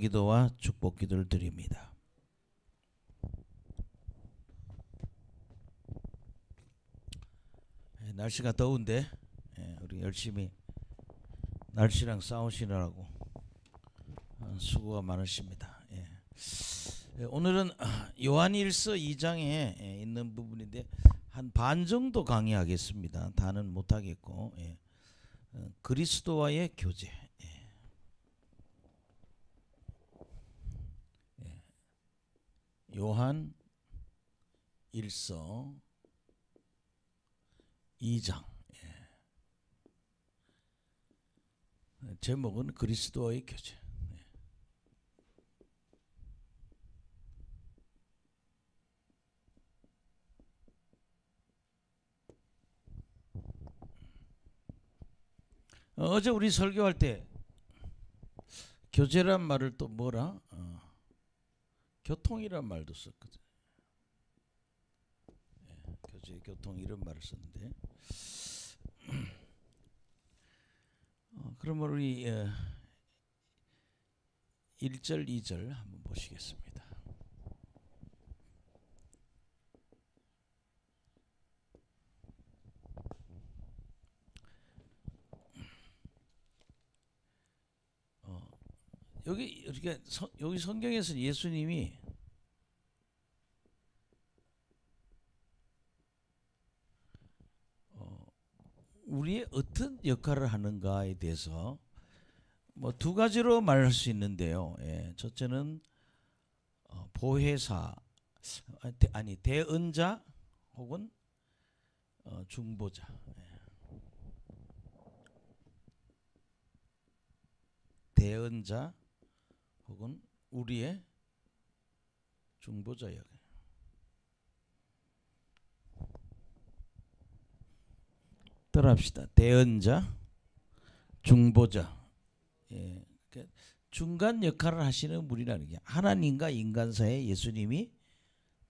기도와 축복 기도를 드립니다. 날씨가 더운데 우리 열심히 날씨랑 싸우시느라고 수고가 많으십니다. 오늘은 요한일서 2장에 있는 부분인데 한 반 정도 강의하겠습니다. 다는 못하겠고 그리스도와의 교제. 요한 1서 2장. 제목은 그리스도와의 교제. 어제 우리 설교할 때 교제란 말을 또 뭐라? 교통이란 말도 썼거든. 교제, 교통 이런 말을 썼는데 그러면 우리 1절 2절 한번 보시겠습니다. 여기 성경에서는 예수님이 우리의 어떤 역할을 하는가에 대해서 뭐 두 가지로 말할 수 있는데요. 첫째는 보혜사 대언자 혹은 중보자. 대언자 혹은 우리의 중보자 역. 따라합시다. 대언자, 중보자. 중간 역할을 하시는 분이라는 게 하나님과 인간 사이에 예수님이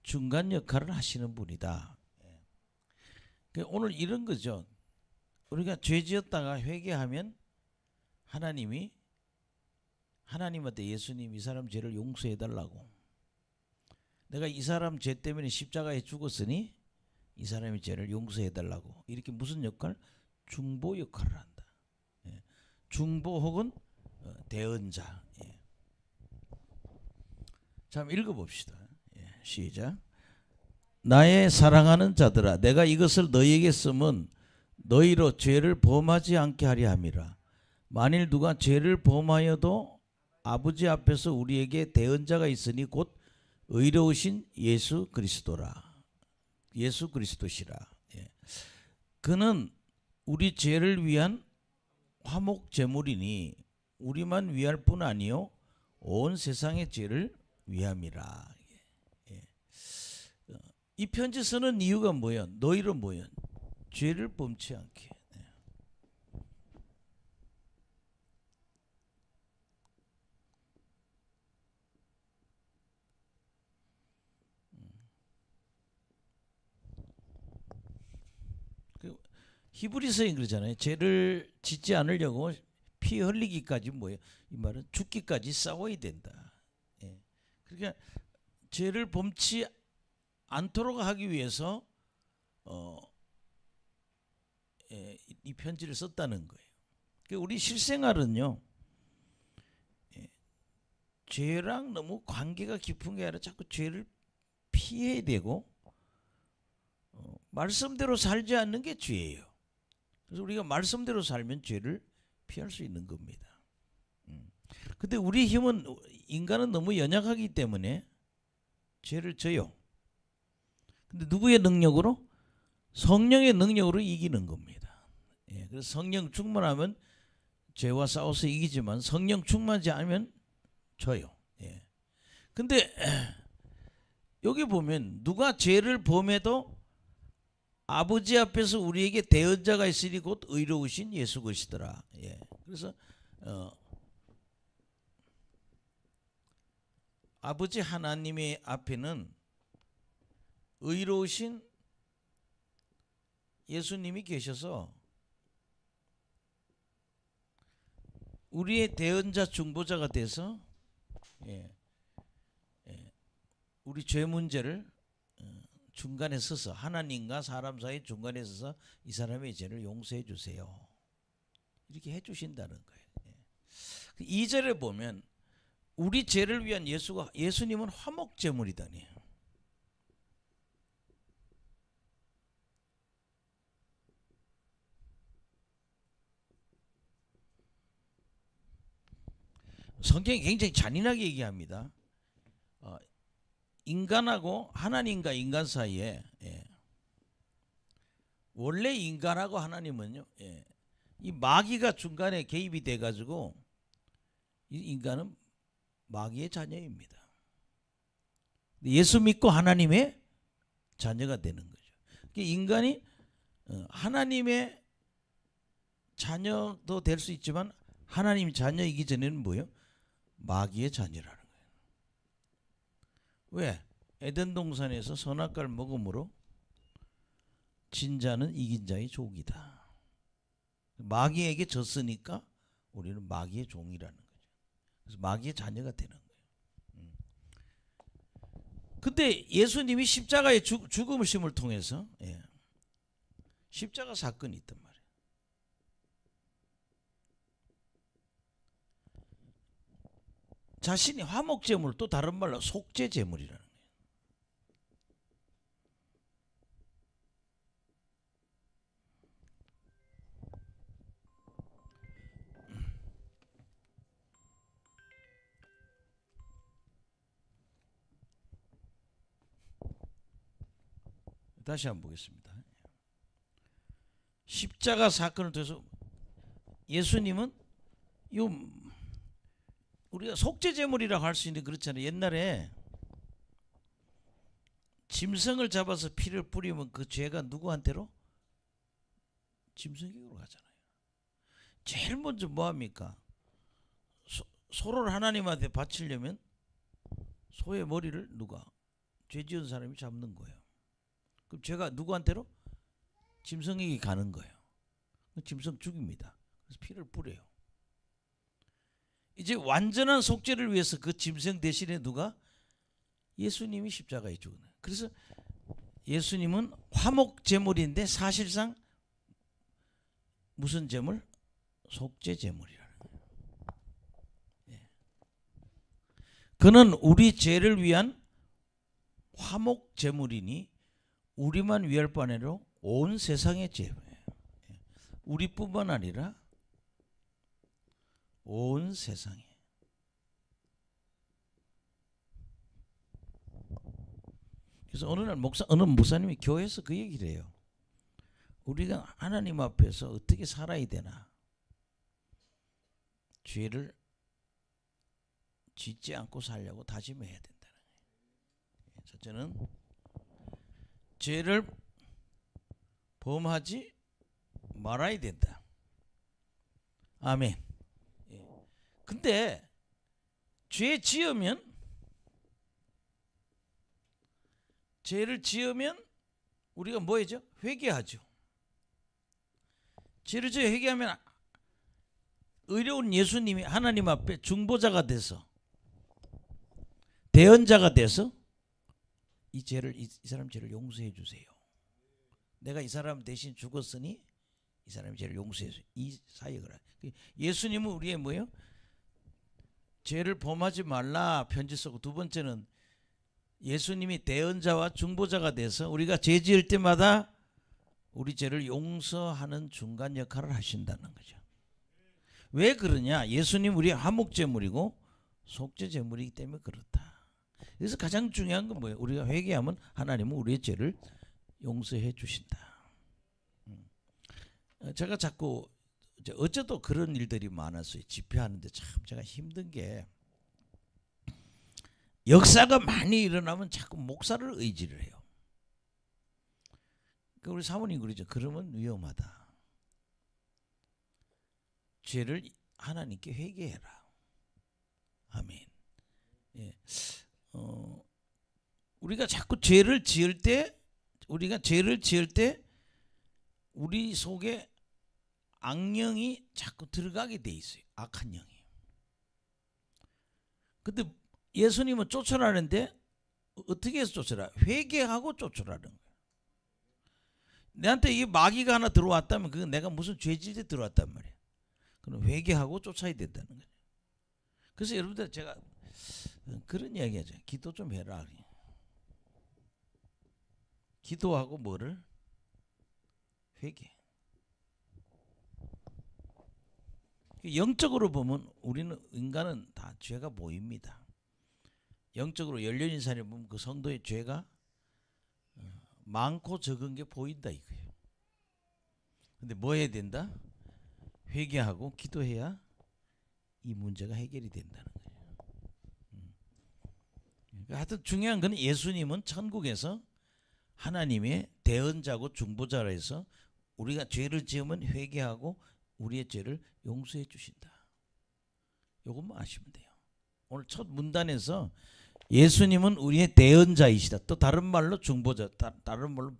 중간 역할을 하시는 분이다. 오늘 이런 거죠. 우리가 죄 지었다가 회개하면 하나님한테 예수님 이 사람 죄를 용서해 달라고. 내가 이 사람 죄 때문에 십자가에 죽었으니 이 사람의 죄를 용서해 달라고. 이렇게 무슨 역할? 중보 역할을 한다. 중보 혹은 대언자. 자, 한번 읽어봅시다. 시작. 나의 사랑하는 자들아, 내가 이것을 너희에게 쓰면 너희로 죄를 범하지 않게 하려 함이라. 만일 누가 죄를 범하여도 아버지 앞에서 우리에게 대언자가 있으니 곧 의로우신 예수 그리스도라. 예수 그리스도시라. 그는 우리 죄를 위한 화목 제물이니 우리만 위할 뿐 아니요 온 세상의 죄를 위함이라. 이 편지 쓰는 이유가 뭐야? 너희로 뭐야? 죄를 범치 않게. 히브리서에 그러잖아요. 죄를 짓지 않으려고 피 흘리기까지 뭐예요? 이 말은 죽기까지 싸워야 된다. 그러니까 죄를 범치 않도록 하기 위해서 이 편지를 썼다는 거예요. 그러니까 우리 실생활은요, 죄랑 너무 관계가 깊은 게 아니라 자꾸 죄를 피해야 되고 말씀대로 살지 않는 게 죄예요. 그래서 우리가 말씀대로 살면 죄를 피할 수 있는 겁니다. 근데 우리 힘은, 인간은 너무 연약하기 때문에 죄를 져요. 근데 누구의 능력으로? 성령의 능력으로 이기는 겁니다. 그래서 성령 충만하면 죄와 싸워서 이기지만 성령 충만하지 않으면 져요. 근데 여기 보면 누가 죄를 범해도 아버지 앞에서 우리에게 대언자가 있으니 곧 의로우신 예수 그리스도라. 그래서 아버지 하나님의 앞에는 의로우신 예수님이 계셔서 우리의 대언자 중보자가 돼서 예, 예. 우리 죄 문제를 중간에 서서 하나님과 사람 사이 중간에 서서 이 사람의 죄를 용서해 주세요. 이렇게 해 주신다는 거예요. 예. 2절에 보면 우리 죄를 위한 예수님은 화목 제물이다니. 성경이 굉장히 잔인하게 얘기합니다. 인간하고 하나님과 인간 사이에 원래 인간하고 하나님은요, 이 마귀가 중간에 개입이 돼 가지고 이 인간은 마귀의 자녀입니다. 예수 믿고 하나님의 자녀가 되는 거죠. 인간이 하나님의 자녀도 될 수 있지만 하나님 자녀이기 전에는 뭐예요? 마귀의 자녀라는 거예요. 왜? 에덴 동산에서 선악과를 먹음으로 진 자는 이긴 자의 족이다. 마귀에게 졌으니까 우리는 마귀의 종이라는 거죠. 그래서 마귀의 자녀가 되는 거예요. 근데 예수님이 십자가의 죽음을 통해서 십자가 사건이 있단 말이에요. 자신이 화목제물, 또 다른 말로 속죄제물이라는 거예요. 다시 한번 보겠습니다. 십자가 사건을 통해서 예수님은 우리가 속죄제물이라고 할 수 있는데 그렇잖아요. 옛날에 짐승을 잡아서 피를 뿌리면 그 죄가 누구한테로? 짐승에게로 가잖아요. 제일 먼저 뭐합니까? 소를 하나님한테 바치려면 소의 머리를 누가? 죄 지은 사람이 잡는 거예요. 그럼 죄가 누구한테로? 짐승에게 가는 거예요. 짐승 죽입니다. 그래서 피를 뿌려요. 이제 완전한 속죄를 위해서 그 짐승 대신에 누가? 예수님이 십자가에 죽은 거예요. 그래서 예수님은 화목 제물인데 사실상 무슨 제물? 속죄 제물이라는 거예요. 그는 우리 죄를 위한 화목 제물이니 우리만 위할 바 아니라 온 세상의 죄예요. 우리뿐만 아니라 온 세상에. 그래서 어느 날 어느 목사님이 교회에서 그 얘기를 해요. 우리가 하나님 앞에서 어떻게 살아야 되나? 죄를 짓지 않고 살려고 다짐해야 된다는 거예요. 첫째는 죄를 범하지 말아야 된다. 아멘. 근데 죄를 지으면 우리가 뭐 해죠? 회개하죠. 죄를 지어 회개하면 의로운 예수님이 하나님 앞에 중보자가 돼서 대언자가 돼서 이 사람 죄를 용서해 주세요. 내가 이 사람 대신 죽었으니 이 사람의 죄를 용서해 주세요. 이 사역을 예수님은 우리의 뭐예요? 죄를 범하지 말라 편지 쓰고, 두 번째는 예수님이 대언자와 중보자가 돼서 우리가 죄 지을 때마다 우리 죄를 용서하는 중간 역할을 하신다는 거죠. 왜 그러냐? 예수님 우리의 화목제물이고 속죄제물이기 때문에 그렇다. 그래서 가장 중요한 건 뭐예요? 우리가 회개하면 하나님은 우리의 죄를 용서해 주신다. 제가 자꾸 어제도 그런 일들이 많았어요. 집회하는데 참 제가 힘든 게, 역사가 많이 일어나면 자꾸 목사를 의지를 해요. 우리 사모님 그러죠. 그러면 위험하다. 죄를 하나님께 회개해라. 아멘. 예. 우리가 자꾸 죄를 지을 때 우리 속에 악령이 자꾸 들어가게 돼 있어요. 악한 영이. 근데 예수님은 쫓아라는데 어떻게 해서 쫓아라? 회개하고 쫓아라는 거예요. 내한테 이 마귀가 하나 들어왔다면 그건 내가 무슨 죄질에 들어왔단 말이야. 그럼 회개하고 쫓아야 된다는 거예요. 그래서 여러분들 제가 그런 이야기 하죠. 기도 좀 해라. 기도하고 뭐를? 회개. 영적으로 보면 우리는 인간은 다 죄가 보입니다. 영적으로 열려있는 사람이 보면 그 성도의 죄가 많고 적은 게 보인다 이거예요. 근데 뭐 해야 된다? 회개하고 기도해야 이 문제가 해결이 된다는 거예요. 하여튼 중요한 건 예수님은 천국에서 하나님의 대언자고 중보자라 해서 우리가 죄를 지으면 회개하고 우리의 죄를 용서해 주신다. 요것만 아시면 돼요. 오늘 첫 문단에서 예수님은 우리의 대언자이시다. 또 다른 말로 중보자, 다른 말로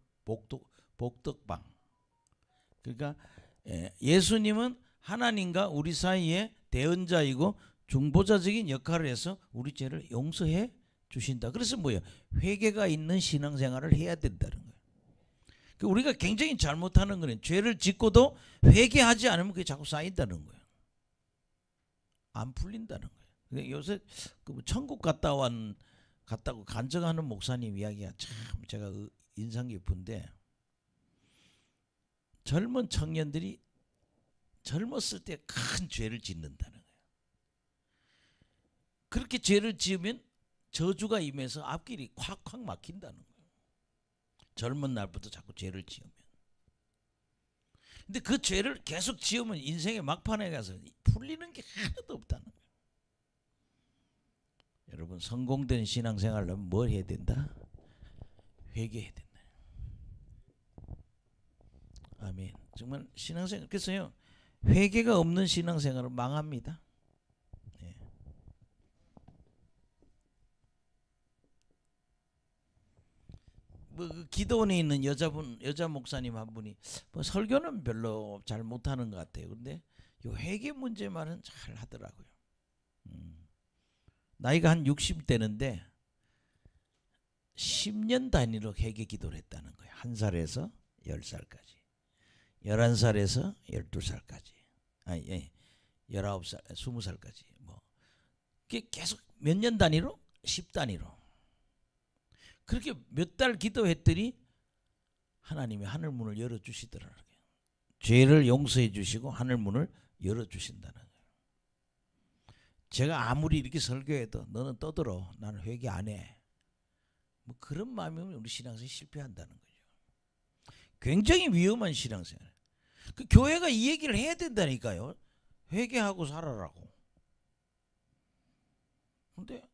복덕방. 그러니까 예수님은 하나님과 우리 사이에 대언자이고 중보자적인 역할을 해서 우리 죄를 용서해 주신다. 그래서 뭐예요? 회개가 있는 신앙생활을 해야 된다는 거예요. 우리가 굉장히 잘못하는 거는 죄를 짓고도 회개하지 않으면 그게 자꾸 쌓인다는 거예요. 안 풀린다는 거예요. 그러니까 요새 천국 갔다고 간증하는 목사님 이야기가 참 제가 인상 깊은데, 젊은 청년들이 젊었을 때 큰 죄를 짓는다는 거예요. 그렇게 죄를 지으면 저주가 임해서 앞길이 콱콱 막힌다는 거예요. 젊은 날부터 자꾸 죄를 지으면. 근데 그 죄를 계속 지으면 인생의 막판에 가서 풀리는 게 하나도 없다는 거예요. 여러분, 성공된 신앙생활을 하면 뭘 해야 된다? 회개해야 된다. 아멘. 정말 신앙생활, 그래서요, 회개가 없는 신앙생활은 망합니다. 네. 그 기도원에 있는 여자 목사님 한 분이 설교는 별로 잘 못하는 것 같아요. 근데 요 회개 문제만은 잘 하더라고요. 나이가 한 60대인데 10년 단위로 회개 기도를 했다는 거예요. 1살에서 10살까지, 11살에서 12살까지, 19살, 20살까지, 계속 몇 년 단위로? 10단위로. 그렇게 몇 달 기도했더니 하나님이 하늘문을 열어주시더라고요. 죄를 용서해 주시고 하늘문을 열어주신다는 거예요. 제가 아무리 이렇게 설교해도 너는 떠들어, 나는 회개 안 해, 그런 마음이면 우리 신앙생활 실패한다는 거죠. 굉장히 위험한 신앙생활. 그 교회가 이 얘기를 해야 된다니까요. 회개하고 살아라고. 근데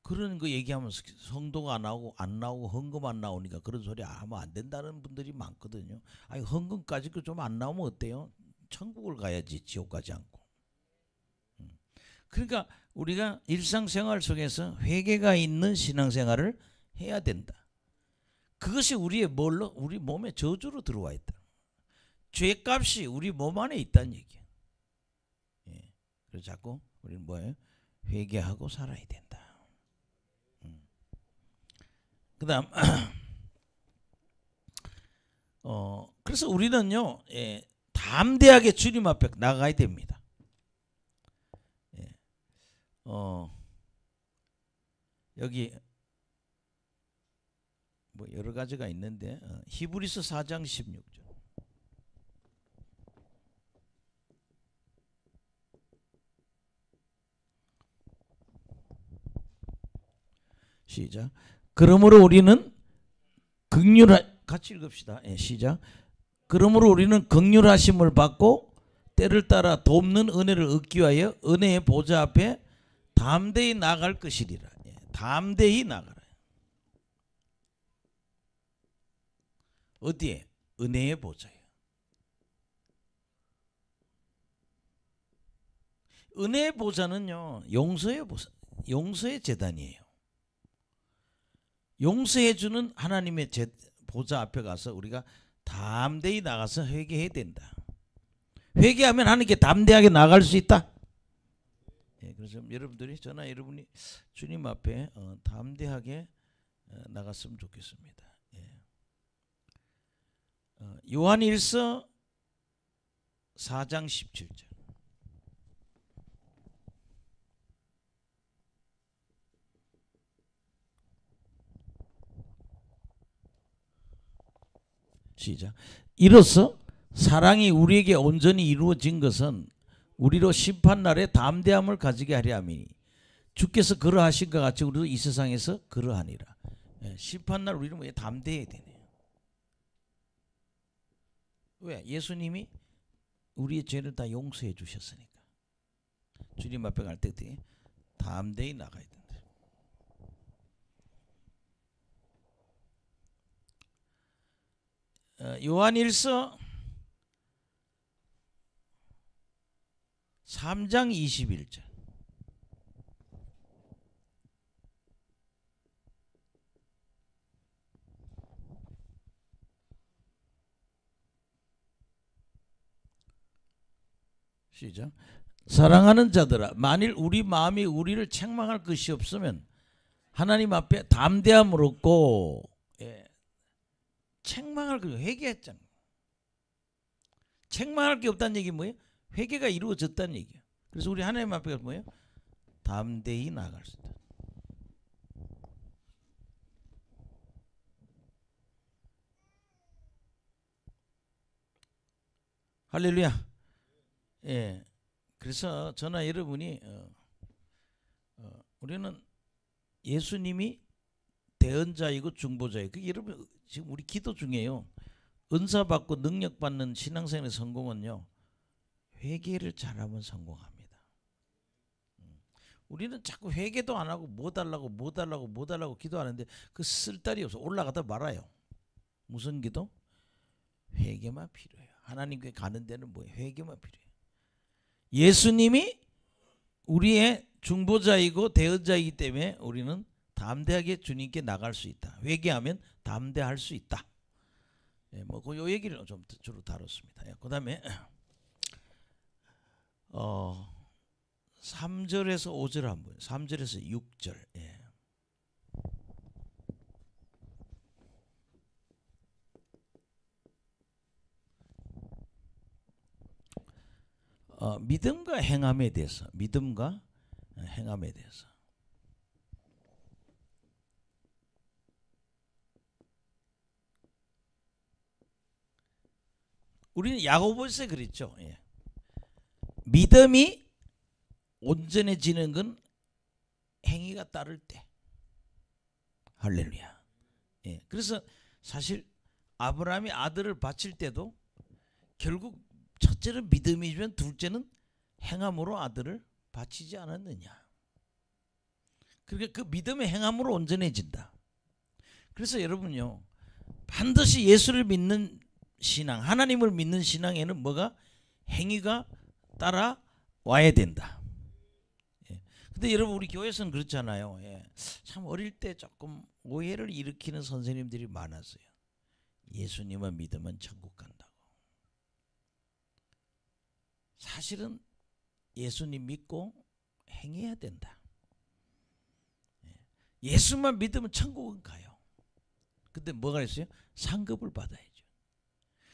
그런 거 얘기하면서 성도가 안 나오고 헌금 안 나오니까 그런 소리 하면 안 된다는 분들이 많거든요. 아니, 헌금까지 좀 안 나오면 어때요? 천국을 가야지, 지옥 가지 않고. 그러니까 우리가 일상생활 속에서 회개가 있는 신앙생활을 해야 된다. 그것이 우리 몸에 저주로 들어와 있다. 죄값이 우리 몸 안에 있다는 얘기야. 예. 그래서 자꾸 우리는 뭐예요? 회개하고 살아야 된다. 그다음 그래서 우리는요, 담대하게 주님 앞에 나가야 됩니다. 여기 여러 가지가 있는데 히브리서 4장 16절. 시작. 그러므로 우리는 같이 읽읍시다. 시작. 그러므로 우리는 긍휼하심을 받고 때를 따라 돕는 은혜를 얻기 위하여 은혜의 보좌 앞에 담대히 나갈 것이리라. 담대히 나가라. 어디에? 은혜의 보좌에. 은혜의 보좌는요, 용서의 제단이에요. 용서해주는 하나님의 보좌 앞에 가서 우리가 담대히 나가서 회개해야 된다. 회개하면 하나님께 담대하게 나갈 수 있다. 예, 그래서 여러분들이 저나 여러분이 주님 앞에 담대하게 나갔으면 좋겠습니다. 예. 요한일서 4장 17절. 시작. 이로써 사랑이 우리에게 온전히 이루어진 것은 우리로 심판날에 담대함을 가지게 하려 함이니 주께서 그러하신 것 같이 우리도 이 세상에서 그러하니라. 예, 심판날 우리는 왜 담대해야 되네요. 왜? 예수님이 우리의 죄를 다 용서해 주셨으니까. 주님 앞에 갈 때 담대히 나가야 된다. 요한일서 3장 21절. 시작. 사랑하는 자들아, 만일 우리 마음이 우리를 책망할 것이 없으면 하나님 앞에 담대함으로 얻고, 예, 책망할 거 회개했잖아요. 책망할 게 없다는 얘기 뭐예요? 회개가 이루어졌다는 얘기예요. 그래서 우리 하나님 앞에 뭐예요? 담대히 나아갈 수 있다. 할렐루야. 예. 그래서 저나 여러분이 우리는 예수님이 대언자이고 중보자이고, 그게 여러분 지금 우리 기도 중에요. 은사 받고 능력 받는 신앙생활의 성공은요, 회개를 잘하면 성공합니다. 우리는 자꾸 회개도 안 하고 뭐 달라고 기도하는데 그 쓸데리 없어. 올라가다 말아요. 무슨 기도? 회개만 필요해요. 하나님께 가는 데는 뭐예요? 회개만 필요해요. 예수님이 우리의 중보자이고 대언자이기 때문에 우리는 담대하게 주님께 나갈 수 있다. 회개하면 담대할 수 있다. 예, 요 얘기를 좀 주로 다뤘습니다. 예, 그다음에 3절에서 5절 한번, 3절에서 6절. 예. 믿음과 행함에 대해서, 믿음과 행함에 대해서. 우리는 야고보서에 그랬죠. 예. 믿음이 온전해지는 건 행위가 따를 때. 할렐루야. 예. 그래서 사실 아브라함이 아들을 바칠 때도 결국 첫째는 믿음이지만 둘째는 행함으로 아들을 바치지 않았느냐. 그러니까 그 믿음의 행함으로 온전해진다. 그래서 여러분요, 반드시 예수를 믿는 신앙, 하나님을 믿는 신앙에는 뭐가? 행위가 따라와야 된다. 예. 근데 여러분 우리 교회에서는 그렇잖아요. 예. 참 어릴 때 조금 오해를 일으키는 선생님들이 많았어요. 예수님만 믿으면 천국 간다고. 사실은 예수님 믿고 행해야 된다. 예수만 믿으면 천국은 가요. 근데 뭐가 있어요? 상급을 받아야죠.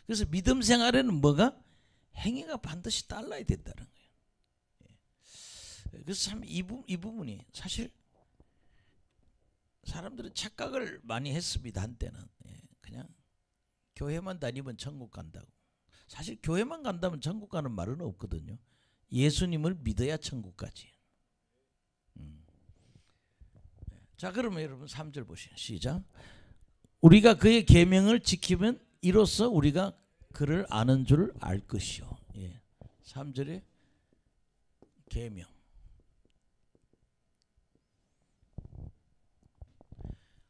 그래서 믿음 생활에는 뭐가? 행위가 반드시 따라야 된다는 거예요. 그래서 참 이 부분이 사실 사람들은 착각을 많이 했습니다. 한때는. 그냥 교회만 다니면 천국 간다고. 사실 교회만 간다면 천국 가는 말은 없거든요. 예수님을 믿어야 천국 가지. 자, 그러면 여러분 3절 보시죠. 시작. 우리가 그의 계명을 지키면 이로써 우리가 그를 아는 줄 알 것이요. 예. 3절에 계명.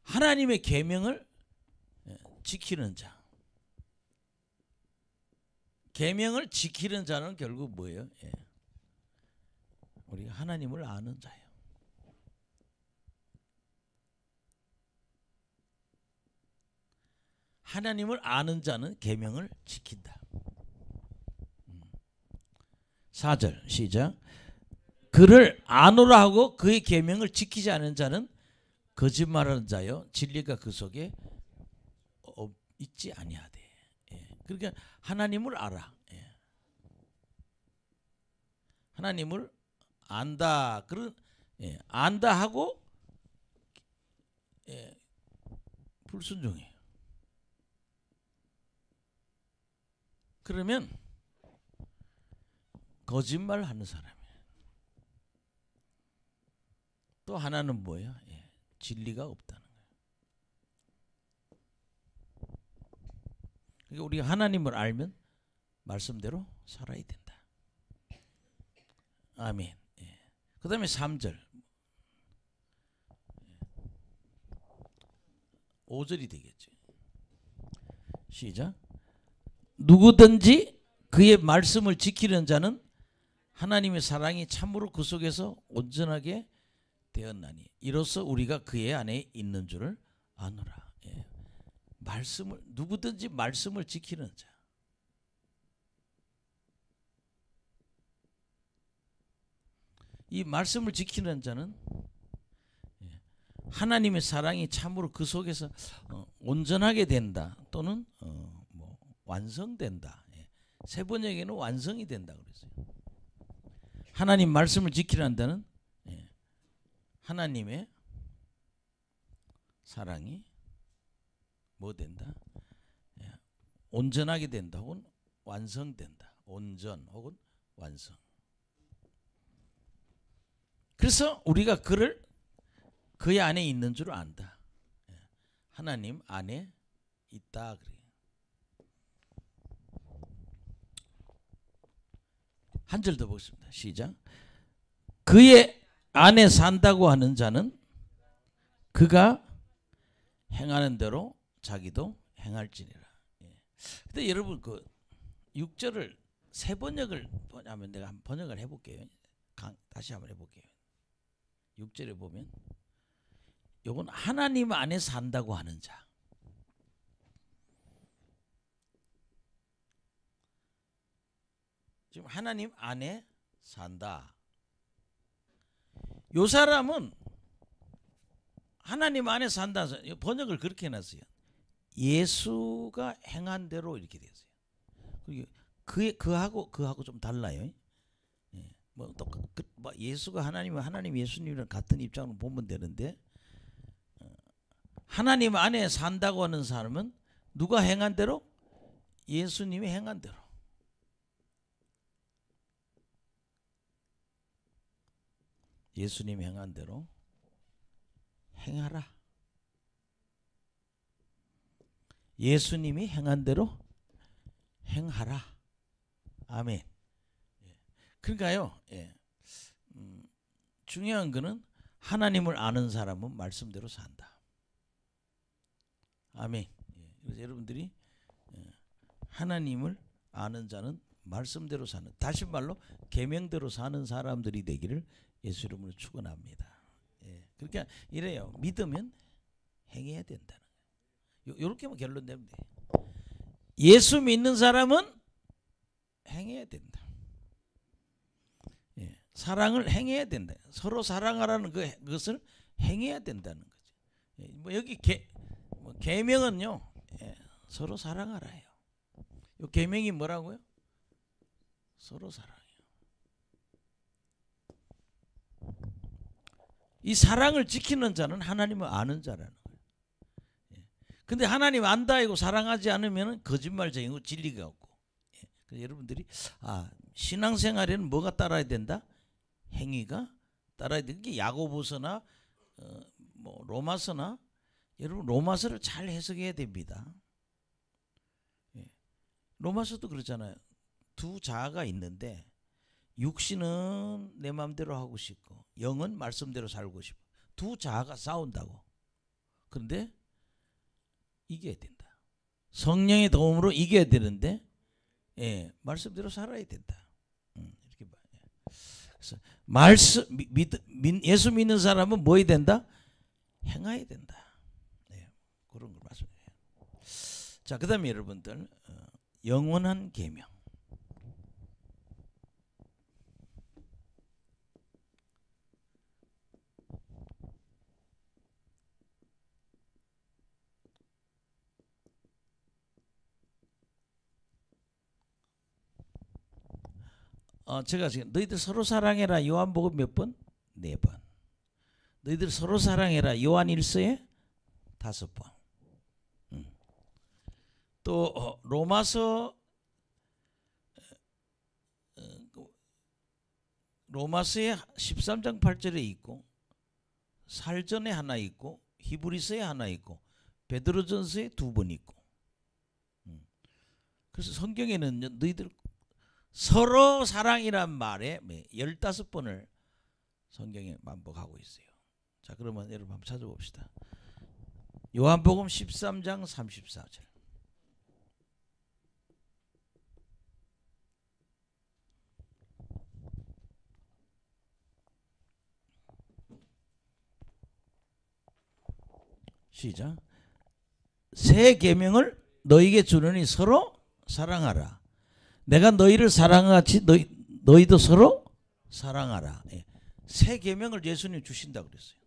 하나님의 계명을 지키는 자. 계명을 지키는 자는 결국 뭐예요? 예. 우리가 하나님을 아는 자예요. 하나님을 아는 자는 계명을 지킨다. 4절 시작. 그를 아노라 하고 그의 계명을 지키지 않은 자는 거짓말하는 자요 진리가 그 속에 있지 아니하되. 예. 그러니까 하나님을 알아. 예. 하나님을 안다. 그런 예. 안다 하고 예. 불순종해요. 그러면 거짓말하는 사람이에요. 또 하나는 뭐예요? 예. 진리가 없다는 거예요. 그러니까 우리가 하나님을 알면 말씀대로 살아야 된다. 아멘. 예. 그 다음에 3절 5절이 되겠죠. 시작. 누구든지 그의 말씀을 지키는 자는 하나님의 사랑이 참으로 그 속에서 온전하게 되었나니 이로써 우리가 그의 안에 있는 줄을 아노라. 예. 말씀을 누구든지 말씀을 지키는 자. 이 말씀을 지키는 자는 하나님의 사랑이 참으로 그 속에서 온전하게 된다 또는 뭐 완성된다. 예. 세 번역에는 완성이 된다 그랬어요. 하나님 말씀을 지키는 자는 예. 하나님의 사랑이 뭐 된다? 예. 온전하게 된다 혹은 완성된다. 온전 혹은 완성. 그래서 우리가 그의 안에 있는 줄 안다. 하나님 안에 있다 그래요. 한 절 더 보겠습니다. 시작. 그의 안에 산다고 하는 자는 그가 행하는 대로 자기도 행할지니라. 근데 여러분 그 6절을 세 번역을 하면 내가 한번 번역을 해볼게요. 다시 한번 해볼게요. 6절에 보면 요건 하나님 안에 산다고 하는 자. 지금 하나님 안에 산다. 요 사람은 하나님 안에 산다. 번역을 그렇게 해놨어요. 예수가 행한 대로 이렇게 되었어요. 그하고 좀 달라요. 예. 뭐 예수가 하나님 예수님이랑 같은 입장으로 보면 되는데 하나님 안에 산다고 하는 사람은 누가 행한 대로? 예수님이 행한 대로. 예수님이 행한 대로 행하라. 예수님이 행한 대로 행하라. 아멘. 그러니까요. 예. 중요한 거는 하나님을 아는 사람은 말씀대로 산다. 아멘. 그래서 여러분들이 하나님을 아는 자는 말씀대로 사는, 다시 말로 계명대로 사는 사람들이 되기를 예수 이름으로 축원합니다. 그러니까 이래요. 믿으면 행해야 된다는 거예요. 이렇게만 결론 내면 돼. 예수 믿는 사람은 행해야 된다. 사랑을 행해야 된다. 서로 사랑하라는 그것을 행해야 된다는 거죠. 뭐 여기 계명은요, 서로 사랑하라 해요. 이 계명이 뭐라고요? 서로 사랑해요. 이 사랑을 지키는 자는 하나님을 아는 자라는 거예요. 근데 하나님 안다 하고 사랑하지 않으면 거짓말쟁이고 진리가 없고. 그래서 여러분들이 신앙생활에는 뭐가 따라야 된다? 행위가 따라야 돼. 그게 야고보서나 뭐 로마서나 여러분 로마서를 잘 해석해야 됩니다. 로마서도 그렇잖아요. 두 자아가 있는데 육신은 내 마음대로 하고 싶고 영은 말씀대로 살고 싶고 두 자아가 싸운다고. 그런데 이겨야 된다. 성령의 도움으로 이겨야 되는데 말씀대로 살아야 된다. 이렇게 봐요. 그래서 예수 믿는 사람은 뭐 해야 된다? 행해야 된다. 그런 걸 말씀드려요. 자, 그 다음에 여러분들 영원한 계명. 제가 지금 너희들 서로 사랑해라 요한복음 몇 번? 4번. 너희들 서로 사랑해라 요한 1서에 5번. 또 로마서에 13장 8절에 있고 살전에 하나 있고 히브리서에 하나 있고 베드로전서에 2번 있고. 그래서 성경에는 너희들 서로 사랑이란 말에 15번을 성경에 반복하고 있어요. 자, 그러면 여러분 한번 찾아봅시다. 요한복음 13장 34절. 시작. 새 계명을 너희에게 주노니 서로 사랑하라. 내가 너희를 사랑하같이 너희도 서로 사랑하라. 예. 새 계명을 예수님 주신다고 그랬어요.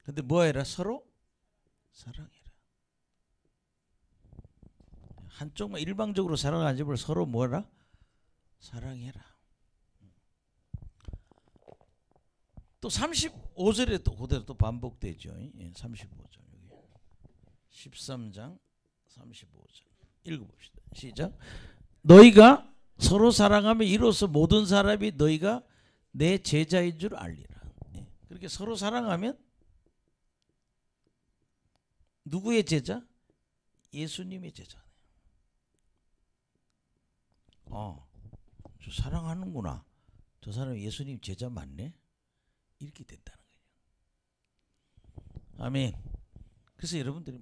근데 뭐 해라? 서로 사랑해라. 한쪽만 일방적으로 사랑하지 말고 서로 뭐라? 사랑해라. 또 35절에 또 그대로 또 반복되죠. 예, 35절. 여기 13장 35절. 읽어봅시다. 시작. 너희가 서로 사랑하면 이로써 모든 사람이 너희가 내 제자인 줄 알리라. 예. 그렇게 서로 사랑하면 누구의 제자? 예수님의 제자네요. 저 사랑하는구나. 저 사람이 예수님 제자 맞네. 이렇게 된다는 거예요. 아멘. 그래서 여러분들이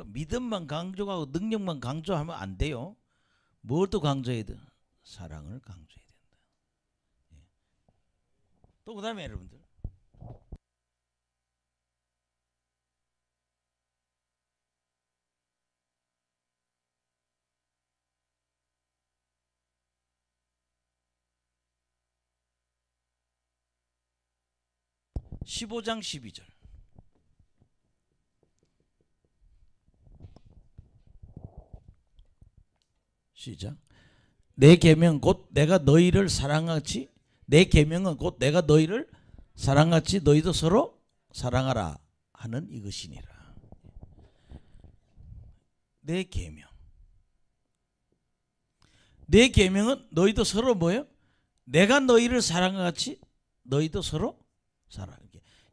믿음만 강조하고 능력만 강조하면 안 돼요. 뭘 또 강조해야 돼? 사랑을 강조해야 된다. 예. 또 그 다음에 여러분들 15장 12절. 시작. 내 계명 곧 내가 너희를 사랑하지 내 계명은 곧 내가 너희를 사랑하지 너희도 서로 사랑하라 하는 이것이니라. 내 계명. 내 계명은 너희도 서로 뭐예요? 내가 너희를 사랑하같이 너희도 서로 사랑.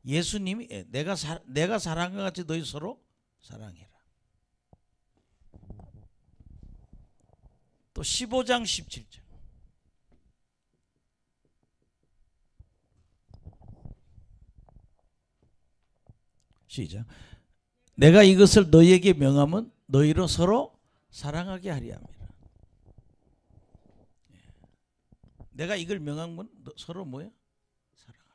예수님이 내가 사랑과 같이 너희 서로 사랑해라. 또 15장 17절. 시작. 내가 이것을 너희에게 명하면 너희로 서로 사랑하게 하리 합니다. 내가 이걸 명한 건 서로 뭐야? 사랑하라.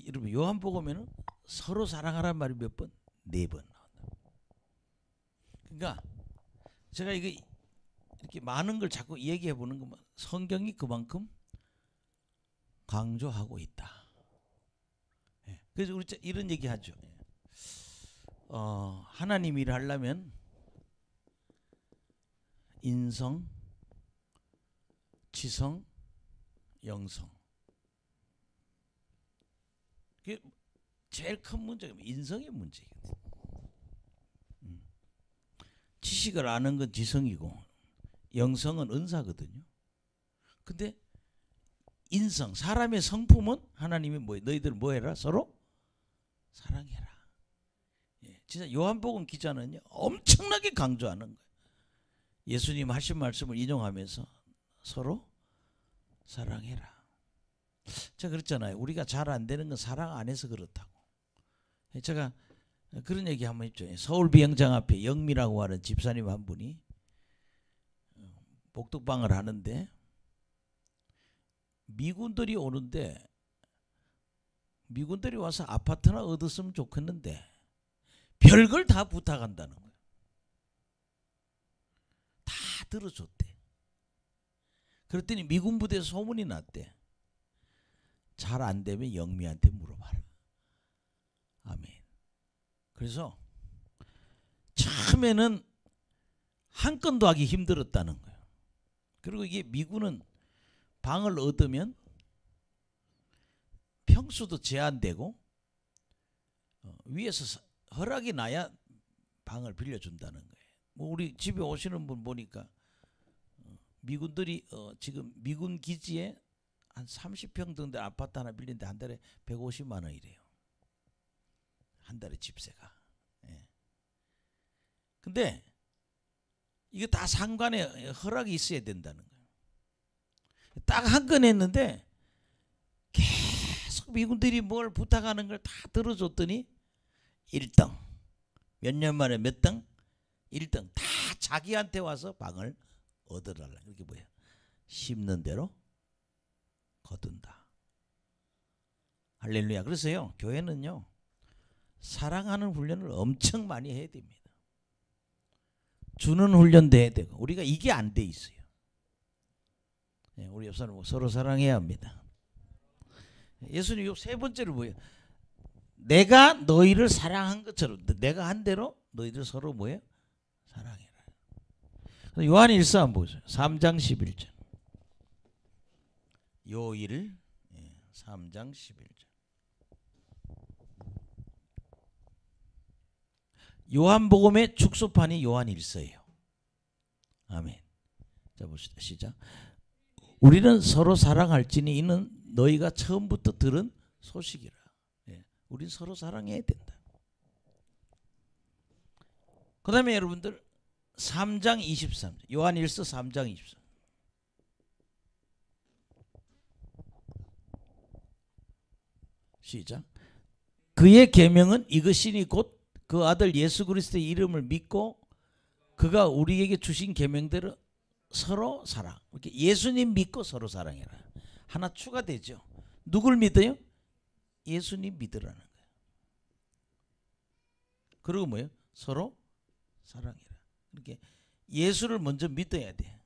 여러분 요한복음에는 서로 사랑하라는 말이 몇 번? 4번 나온다. 그러니까 제가 이게 이렇게 많은 걸 자꾸 얘기해 보는 것만 성경이 그만큼 강조하고 있다. 그래서 우리 이런 얘기 하죠. 하나님 일을 하려면 인성, 지성, 영성. 그게 제일 큰 문제가 인성의 문제거든요. 지식을 아는 건 지성이고 영성은 은사거든요. 근데 인성, 사람의 성품은 하나님이 뭐해? 너희들 뭐해라? 서로 사랑해라. 예, 진짜 요한복음 기자는요 엄청나게 강조하는 거예요. 예수님 하신 말씀을 인용하면서 서로 사랑해라. 제가 그랬잖아요. 우리가 잘 안 되는 건 사랑 안 해서 그렇다고. 제가 그런 얘기 한번 했죠. 서울 비행장 앞에 영미라고 하는 집사님 한 분이 복덕방을 하는데 미군들이 오는데 미군들이 와서 아파트나 얻었으면 좋겠는데 별걸 다 부탁한다는 거예요. 다 들어줬대. 그랬더니 미군 부대에 소문이 났대. 잘 안 되면 영미한테 물어봐라. 아멘. 그래서 처음에는 한 건도 하기 힘들었다는 거예요. 그리고 이게 미군은 방을 얻으면 평수도 제한되고 위에서 허락이 나야 방을 빌려준다는 거예요. 뭐 우리 집에 오시는 분 보니까 미군들이 지금 미군 기지에 한 30평 정도 아파트 하나 빌리는데 한 달에 150만 원이래요. 한 달에 집세가. 예. 근데 이거 다 상관에 허락이 있어야 된다는 거예요. 딱 한 건 했는데 계속 미군들이 뭘 부탁하는 걸 다 들어줬더니 1등. 몇 년 만에 몇 등? 1등. 다 자기한테 와서 방을 얻어달라. 이게 뭐야? 심는 대로 거둔다. 할렐루야. 그래서요, 교회는요, 사랑하는 훈련을 엄청 많이 해야 됩니다. 주는 훈련도 해야 되고, 우리가 이게 안 돼 있어요. 네, 우리 옆 사람 서로 사랑해야 합니다. 예수님 요 세 번째로 뭐예요? 내가 너희를 사랑한 것처럼, 내가 한 대로 너희들 서로 뭐예요? 사랑해라. 요한일서 한번 보세요. 3장 11절. 요일 3장 11절. 요한복음의 축소판이 요한일서예요. 아멘. 자 봅시다. 시작. 우리는 서로 사랑할지니 이는 너희가 처음부터 들은 소식이라. 우린 서로 사랑해야 된다. 그 다음에 여러분들 3장 23절. 요한일서 3장 23절. 시작. 그의 계명은 이것이니 곧 그 아들 예수 그리스도의 이름을 믿고 그가 우리에게 주신 계명대로 서로 사랑. 이렇게 예수님 믿고 서로 사랑해라. 하나 추가되죠. 누굴 믿어요? 예수님 믿으라는 거예요. 그리고 뭐예요? 서로 사랑해라. 이렇게 예수를 먼저 믿어야 돼.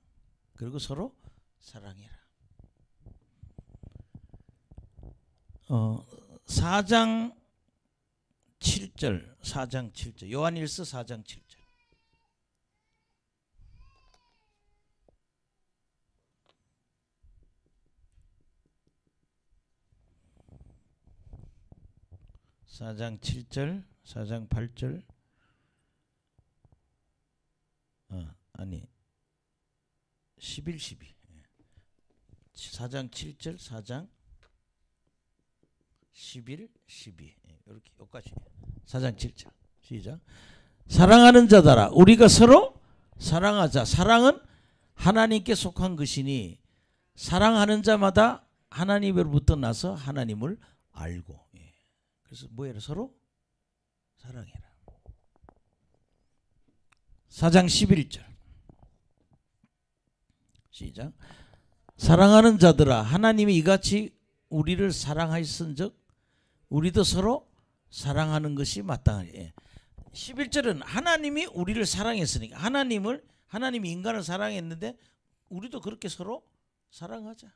그리고 서로 사랑해라. 4장 7절, 4장 7절. 요한일서 4장 7절. (4장 7절) 4장 8절. 아니 11, 12. 4장 7절, 4장 11, 12. 이렇게 여기까지. 4장 7절. 시작. 사랑하는 자들아 우리가 서로 사랑하자. 사랑은 하나님께 속한 것이니 사랑하는 자마다 하나님으로부터 나서 하나님을 알고. 그래서 뭐해라? 서로 사랑해라. 4장 11절. 시작. 사랑하는 자들아 하나님이 이같이 우리를 사랑하였은즉 우리도 서로 사랑하는 것이 마땅하니. 11절은 하나님이 우리를 사랑했으니까 하나님이 인간을 사랑했는데 우리도 그렇게 서로 사랑하자.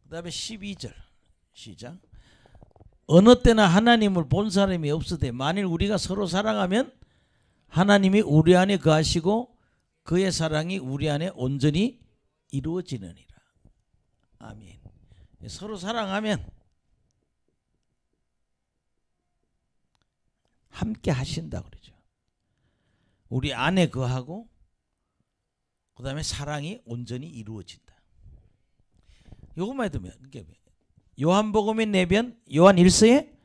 그 다음에 12절 시작. 어느 때나 하나님을 본 사람이 없으되 만일 우리가 서로 사랑하면 하나님이 우리 안에 거하시고 그의 사랑이 우리 안에 온전히 이루어지느니라. 아멘. 서로 사랑하면 함께 하신다 그러죠. 우리 안에 거하고 그 다음에 사랑이 온전히 이루어진다. 요것만 해두면 요한복음의 4번, 요한일서에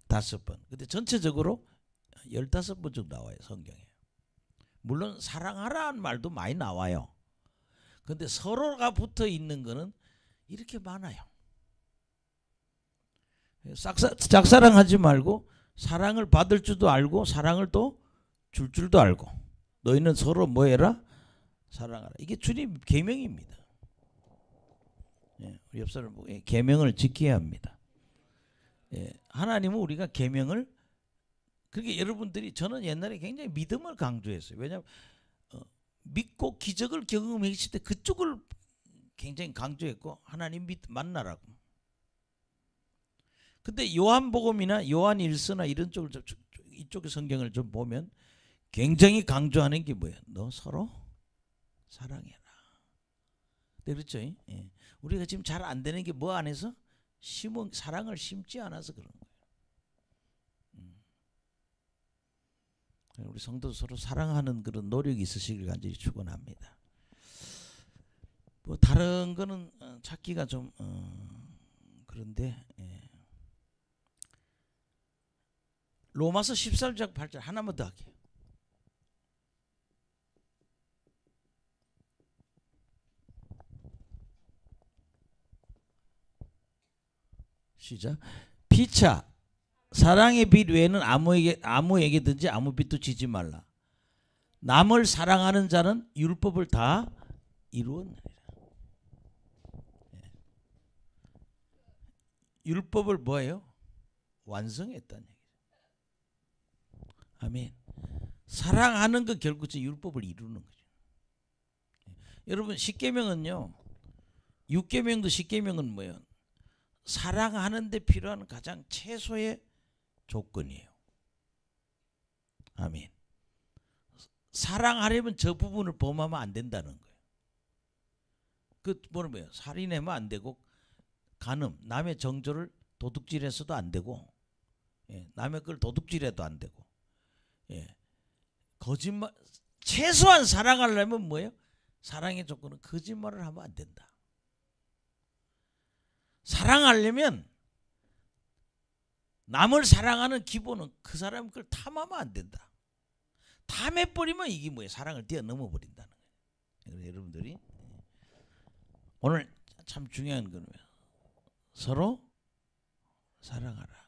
5번. 근데 전체적으로 15번 정도 나와요. 성경에. 물론 사랑하라는 말도 많이 나와요. 근데 서로가 붙어 있는 거는 이렇게 많아요. 짝사랑하지 말고 사랑을 받을 줄도 알고 사랑을 또 줄 줄도 알고 너희는 서로 뭐 해라? 사랑하라. 이게 주님 계명입니다. 우리 옆 사람 계명을 지켜야 합니다. 하나님은 우리가 계명을 그게 여러분들이 저는 옛날에 굉장히 믿음을 강조했어요. 왜냐하면 믿고 기적을 경험했을 때 그쪽을 굉장히 강조했고 하나님 만나라고. 근데 요한복음이나 요한일서나 이런 쪽을 이쪽의 성경을 좀 보면 굉장히 강조하는 게 뭐예요? 너 서로 사랑해라. 네, 그렇죠? 예. 우리가 지금 잘 안 되는 게 뭐 안에서 사랑을 심지 않아서 그런 거예요. 우리 성도 서로 사랑하는 그런 노력이 있으시길 간절히 축원합니다. 뭐 다른 거는 찾기가 좀 그런데 로마서 13장 8절 하나만 더 할게요. 시작. 피차 사랑의 빛 외에는 아무에게든지 아무 빛도 지지 말라. 남을 사랑하는 자는 율법을 다 이루었느니라. 율법을 뭐예요? 완성했다는 얘기죠. 아멘. 사랑하는 거 결국 율법을 이루는 거죠. 여러분 10계명은요. 6계명도 10계명은 뭐예요? 사랑하는 데 필요한 가장 최소의 조건이에요. 아멘. 사랑하려면 저 부분을 범하면 안 된다는 거예요. 그 뭐예요? 살인하면 안 되고, 간음, 남의 정조를 도둑질해서도 안 되고, 남의 걸 도둑질해도 안 되고, 거짓말, 최소한 사랑하려면 뭐예요? 사랑의 조건은 거짓말을 하면 안 된다. 사랑하려면 남을 사랑하는 기본은 그 사람 걸 탐하면 안 된다. 탐해버리면 이게 뭐예요? 사랑을 뛰어넘어 버린다는 거예요. 여러분들이 오늘 참 중요한 건 뭐예요? 서로 사랑하라.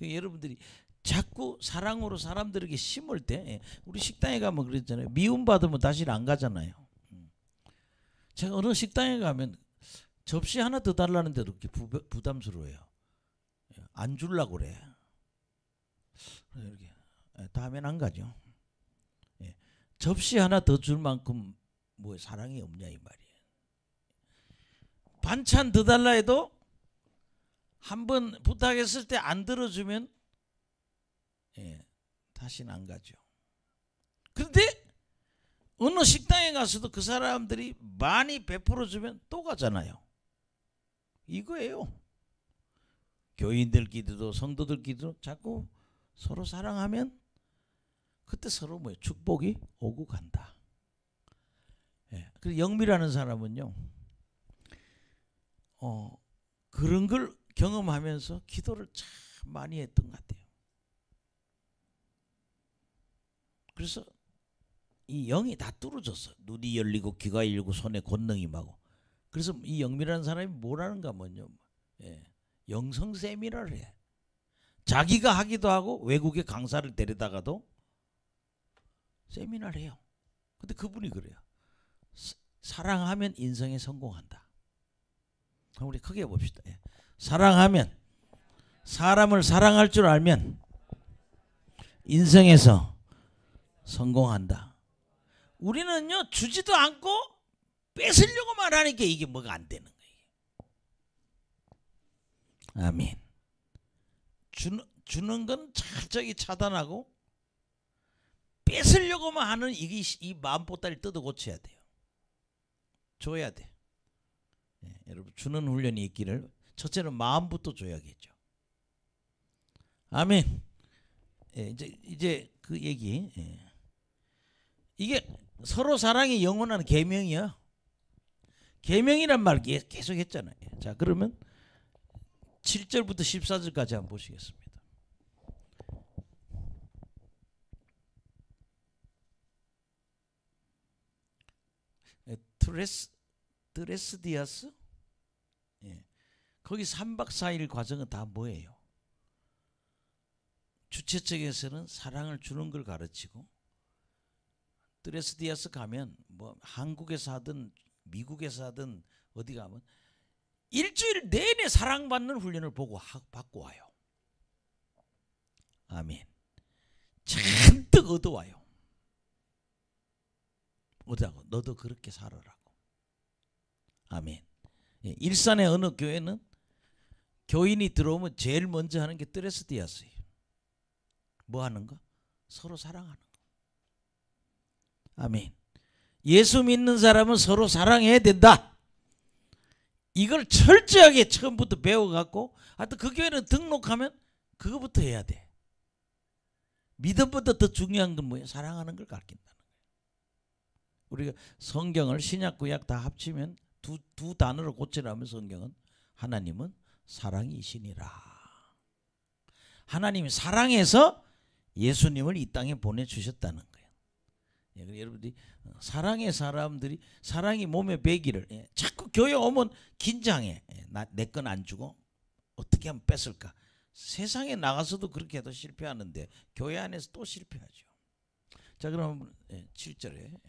여러분들이 자꾸 사랑으로 사람들에게 심을 때, 우리 식당에 가면 그랬잖아요. 미움받으면 다시 안 가잖아요. 제가 어느 식당에 가면 접시 하나 더 달라는데도 그렇게 부담스러워요. 안 주려고 그래. 이렇게 다음엔 안 가죠. 접시 하나 더 줄 만큼 뭐 사랑이 없냐 이 말이에요. 반찬 더 달라 해도 한번 부탁했을 때 안 들어주면 다시는 안 가죠. 그런데 어느 식당에 가서도 그 사람들이 많이 베풀어주면 또 가잖아요. 이거예요. 교인들끼리도 성도들끼리도 자꾸 서로 사랑하면 그때 서로 뭐예요? 축복이 오고 간다. 그래서 영미라는 사람은요, 그런 걸 경험하면서 기도를 참 많이 했던 것 같아요. 그래서 이 영이 다 뚫어졌어. 눈이 열리고 귀가 열리고 손에 권능이 임하고. 그래서 이 영미라는 사람이 뭐라는가 하면요, 영성 세미나를 해. 자기가 하기도 하고 외국에 강사를 데려다가도 세미나를 해요. 근데 그분이 그래요. 사랑하면 인생에 성공한다. 우리 크게 봅시다. 사랑하면, 사람을 사랑할 줄 알면 인생에서 성공한다. 우리는요, 주지도 않고 뺏으려고만 하니까 이게 뭐가 안 되는 거예요. 아멘. 주는 건 철저히 차단하고 뺏으려고만 하는 이 마음 보따리 뜯어 고쳐야 돼요. 줘야 돼. 여러분, 주는 훈련이 있기를. 첫째는 마음부터 줘야겠죠. 아멘. 이제 그 얘기. 이게 서로 사랑이 영원한 계명이야. 계명이란 말 계속 했잖아요. 자, 그러면 7절부터 14절까지 한번 보시겠습니다. 드레스디아스? 거기 3박 4일 과정은 다 뭐예요? 주최 측에서는 사랑을 주는 걸 가르치고, 드레스디아스 가면 뭐 한국에서 하든 미국에서 하든 어디 가면 일주일 내내 사랑받는 훈련을 받고 와요. 아멘. 잔뜩 얻어와요. 어디라고? 너도 그렇게 살아라고. 아멘. 일산의 어느 교회는 교인이 들어오면 제일 먼저 하는 게 드레스디아스예요. 뭐 하는 거? 서로 사랑하는 거. 아멘. 예수 믿는 사람은 서로 사랑해야 된다. 이걸 철저하게 처음부터 배워갖고 하여튼 그 교회는 등록하면 그거부터 해야 돼. 믿음보다 더 중요한 건 뭐예요? 사랑하는 걸 가르친다는 거예요. 우리가 성경을 신약 구약 다 합치면 두 단어로 고치라면 성경은 하나님은 사랑이시니라. 하나님이 사랑해서 예수님을 이 땅에 보내주셨다는 거예요. 예, 여러분들이 사랑의 사람들이 사랑이 몸에 배기를 자꾸 교회 오면 긴장해. 내 건 안 주고 어떻게 하면 뺏을까. 세상에 나가서도 그렇게 해도 실패하는데 교회 안에서 또 실패하죠. 자, 그럼 7절에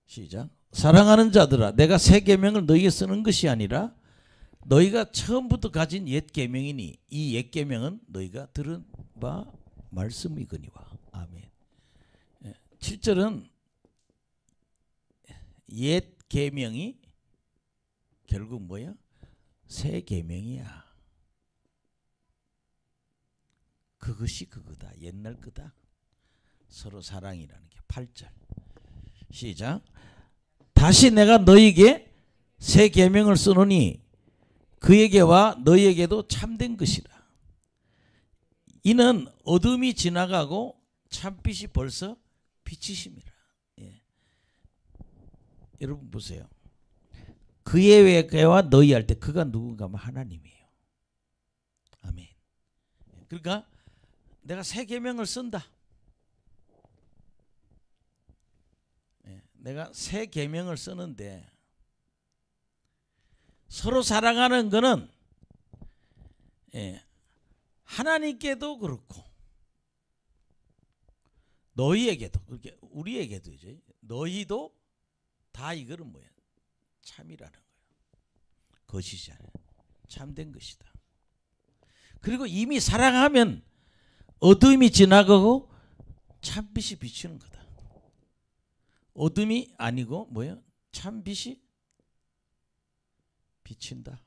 시작. 사랑하는 자들아, 내가 새 계명을 너희에게 쓰는 것이 아니라 너희가 처음부터 가진 옛 계명이니 이 옛 계명은 너희가 들은 바 말씀이거니와. 아멘. 7절은 옛 계명이 결국 뭐야? 새 계명이야. 그것이 그거다. 옛날 거다. 서로 사랑이라는 게 8절. 시작. 다시 내가 너희에게 새 계명을 쓰노니 그에게와 너희에게도 참된 것이라. 이는 어둠이 지나가고 참빛이 벌써 비치심이라. 예. 여러분 보세요. 그에게와 너희 할 때 그가 누군가 하면 하나님이에요. 아멘. 그러니까 내가 새 계명을 쓴다. 내가 새 계명을 쓰는데 서로 사랑하는 거는 하나님께도 그렇고 너희에게도 그렇게 우리에게도 이제 너희도 다 이거는 뭐야? 참이라는 거예요. 것이지 않아요. 참된 것이다. 그리고 이미 사랑하면 어둠이 지나가고 참빛이 비치는 거다. 어둠이 아니고 뭐야? 참빛이 비친다.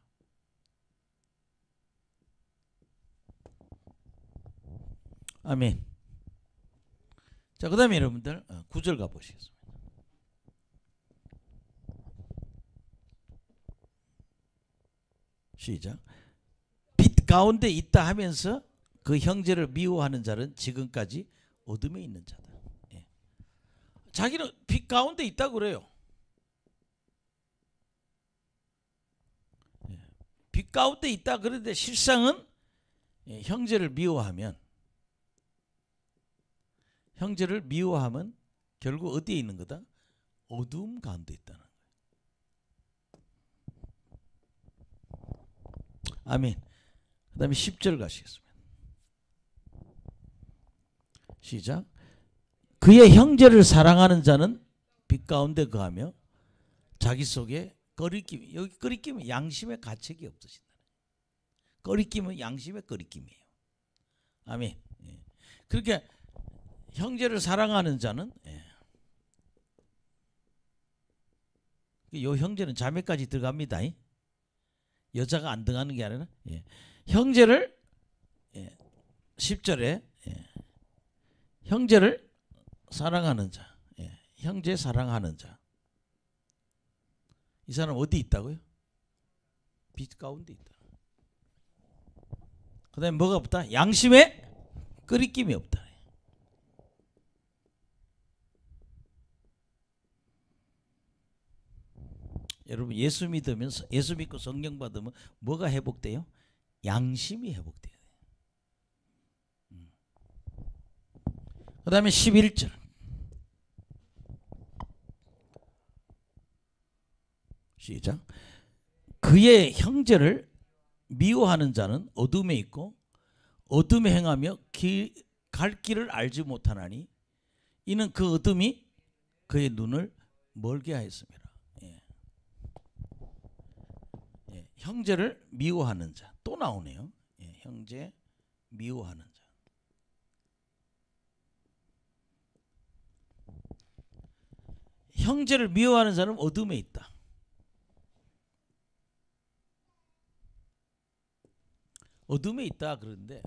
아멘. 자, 그 다음에 여러분들 9절 가보시겠습니다. 시작. 빛 가운데 있다 하면서 그 형제를 미워하는 자는 지금까지 어둠에 있는 자다. 예. 자기는 빛 가운데 있다고 그래요. 예. 빛 가운데 있다 그런데 실상은 형제를 미워하면 결국 어디에 있는 거다? 어둠 가운데 있다는 거예요. 아멘. 그 다음에 10절 가시겠습니다. 시작. 그의 형제를 사랑하는 자는 빛 가운데 거하며 자기 속에 거리낌, 여기 거리낌은 양심의 가책이 없으신다. 거리낌은 양심의 거리낌이에요. 아멘. 그렇게 형제를 사랑하는 자는 요 형제는 자매까지 들어갑니다. 여자가 안 들어가는 게 아니라 형제를 10절에 형제를 사랑하는 자, 형제 사랑하는 자. 이 사람 어디 있다고요? 빛 가운데 있다. 그 다음에 뭐가 없다? 양심에 끄리낌이 없다. 여러분 예수 믿으면 예수 믿고 성령 받으면 뭐가 회복돼요? 양심이 회복돼요. 그 다음에 11절. 시작. 그의 형제를 미워하는 자는 어둠에 있고 어둠에 행하며 갈 길을 알지 못하나니 이는 그 어둠이 그의 눈을 멀게 하였습니다. 형제를 미워하는 자. 또 나오네요. 형제 미워하는 자. 형제를 미워하는 자는 어둠에 있다. 어둠에 있다 그러는데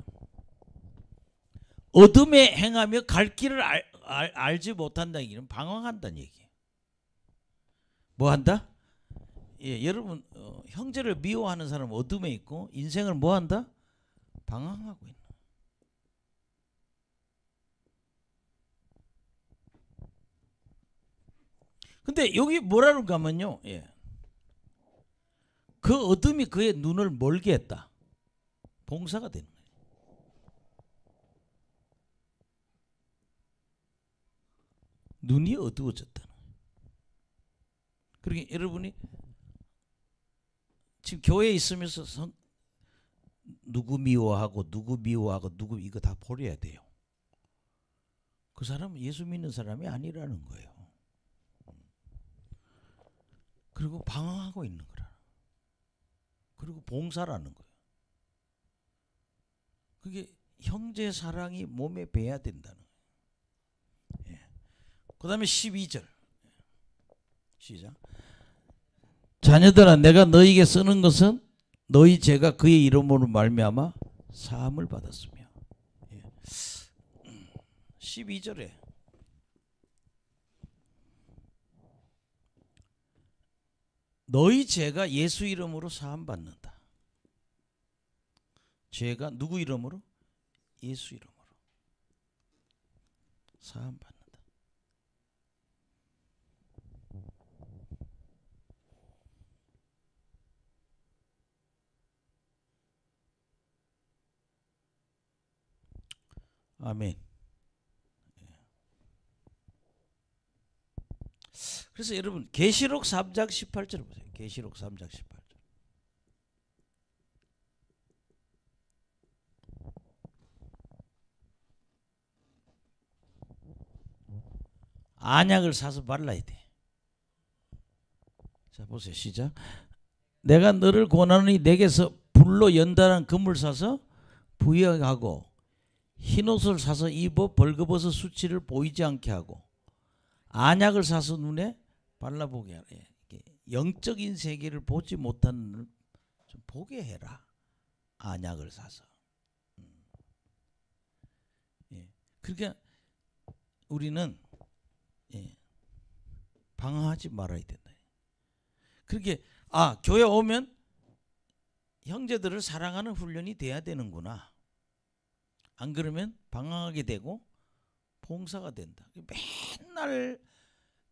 어둠에 행하며 갈 길을 알지 못한다는 얘기는 방황한다는 얘기예요. 뭐 한다? 예, 여러분 형제를 미워하는 사람은 어둠에 있고 인생을 뭐 한다? 방황하고 있는. 근데 여기 뭐라고 하면요, 예. 그 어둠이 그의 눈을 멀게 했다. 봉사가 되는 거예요. 눈이 어두워졌다는 거예요. 그러니까 여러분이 지금 교회에 있으면서 누구 미워하고 누구 이거 다 버려야 돼요. 그 사람은 예수 믿는 사람이 아니라는 거예요. 그리고 방황하고 있는 거라. 그리고 봉사라는 거예요. 그게 형제 사랑이 몸에 배야 된다는 거예요. 예. 그 다음에 12절 시작. 자녀들아 내가 너희에게 쓰는 것은 너희 죄가 그의 이름으로 말미암아 사함을 받았으며. 예. 12절에 너희 죄가 예수 이름으로 사함 받는다. 죄가 누구 이름으로? 예수 이름으로 사함 받는다. 아멘. 그래서 여러분 계시록 3장 18절 보세요. 계시록 3장 18절. 안약을 사서 발라야 돼. 자 보세요. 시작. 내가 너를 권하노니 내게서 불로 연단한 금을 사서 부여하고 흰옷을 사서 입어 벌거벗어 수치를 보이지 않게 하고 안약을 사서 눈에 발라보게 하라. 영적인 세계를 보지 못하는 눈을 좀 보게 해라. 안약을 사서. 예. 그러니까 우리는 방황하지 말아야 된다. 그렇게 교회 오면 형제들을 사랑하는 훈련이 돼야 되는구나. 안 그러면 방황하게 되고 봉사가 된다. 맨날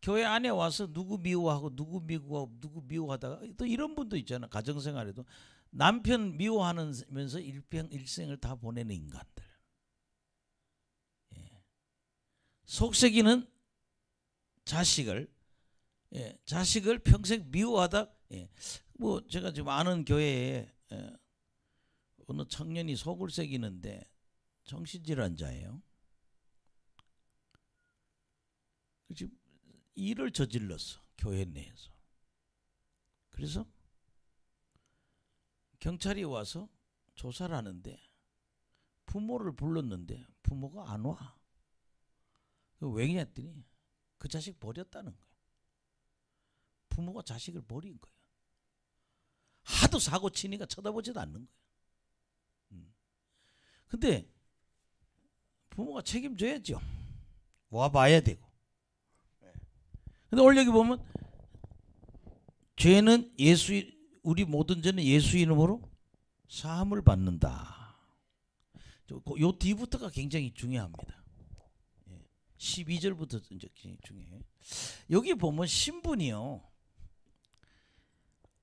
교회 안에 와서 누구 미워하고 누구 미워하다가 또 이런 분도 있잖아. 가정생활에도 남편 미워하면서 일생을 다 보내는 인간들. 예. 속썩이는 자식을 평생 미워하다. 뭐 제가 지금 아는 교회에 어느 청년이 속을 새기는데 정신질환자예요. 지금 일을 저질렀어. 교회 내에서. 그래서 경찰이 와서 조사를 하는데 부모를 불렀는데 부모가 안 와. 왜 했더니 그 자식 버렸다는 거야. 부모가 자식을 버린 거야. 하도 사고 치니까 쳐다보지도 않는 거야. 근데 부모가 책임져야죠. 와봐야 되고. 근데 오늘 여기 보면 죄는 우리 모든 죄는 예수 이름으로 사함을 받는다. 요 뒤부터가 굉장히 중요합니다. 12절부터 굉장히 중요해요. 여기 보면 신분이요.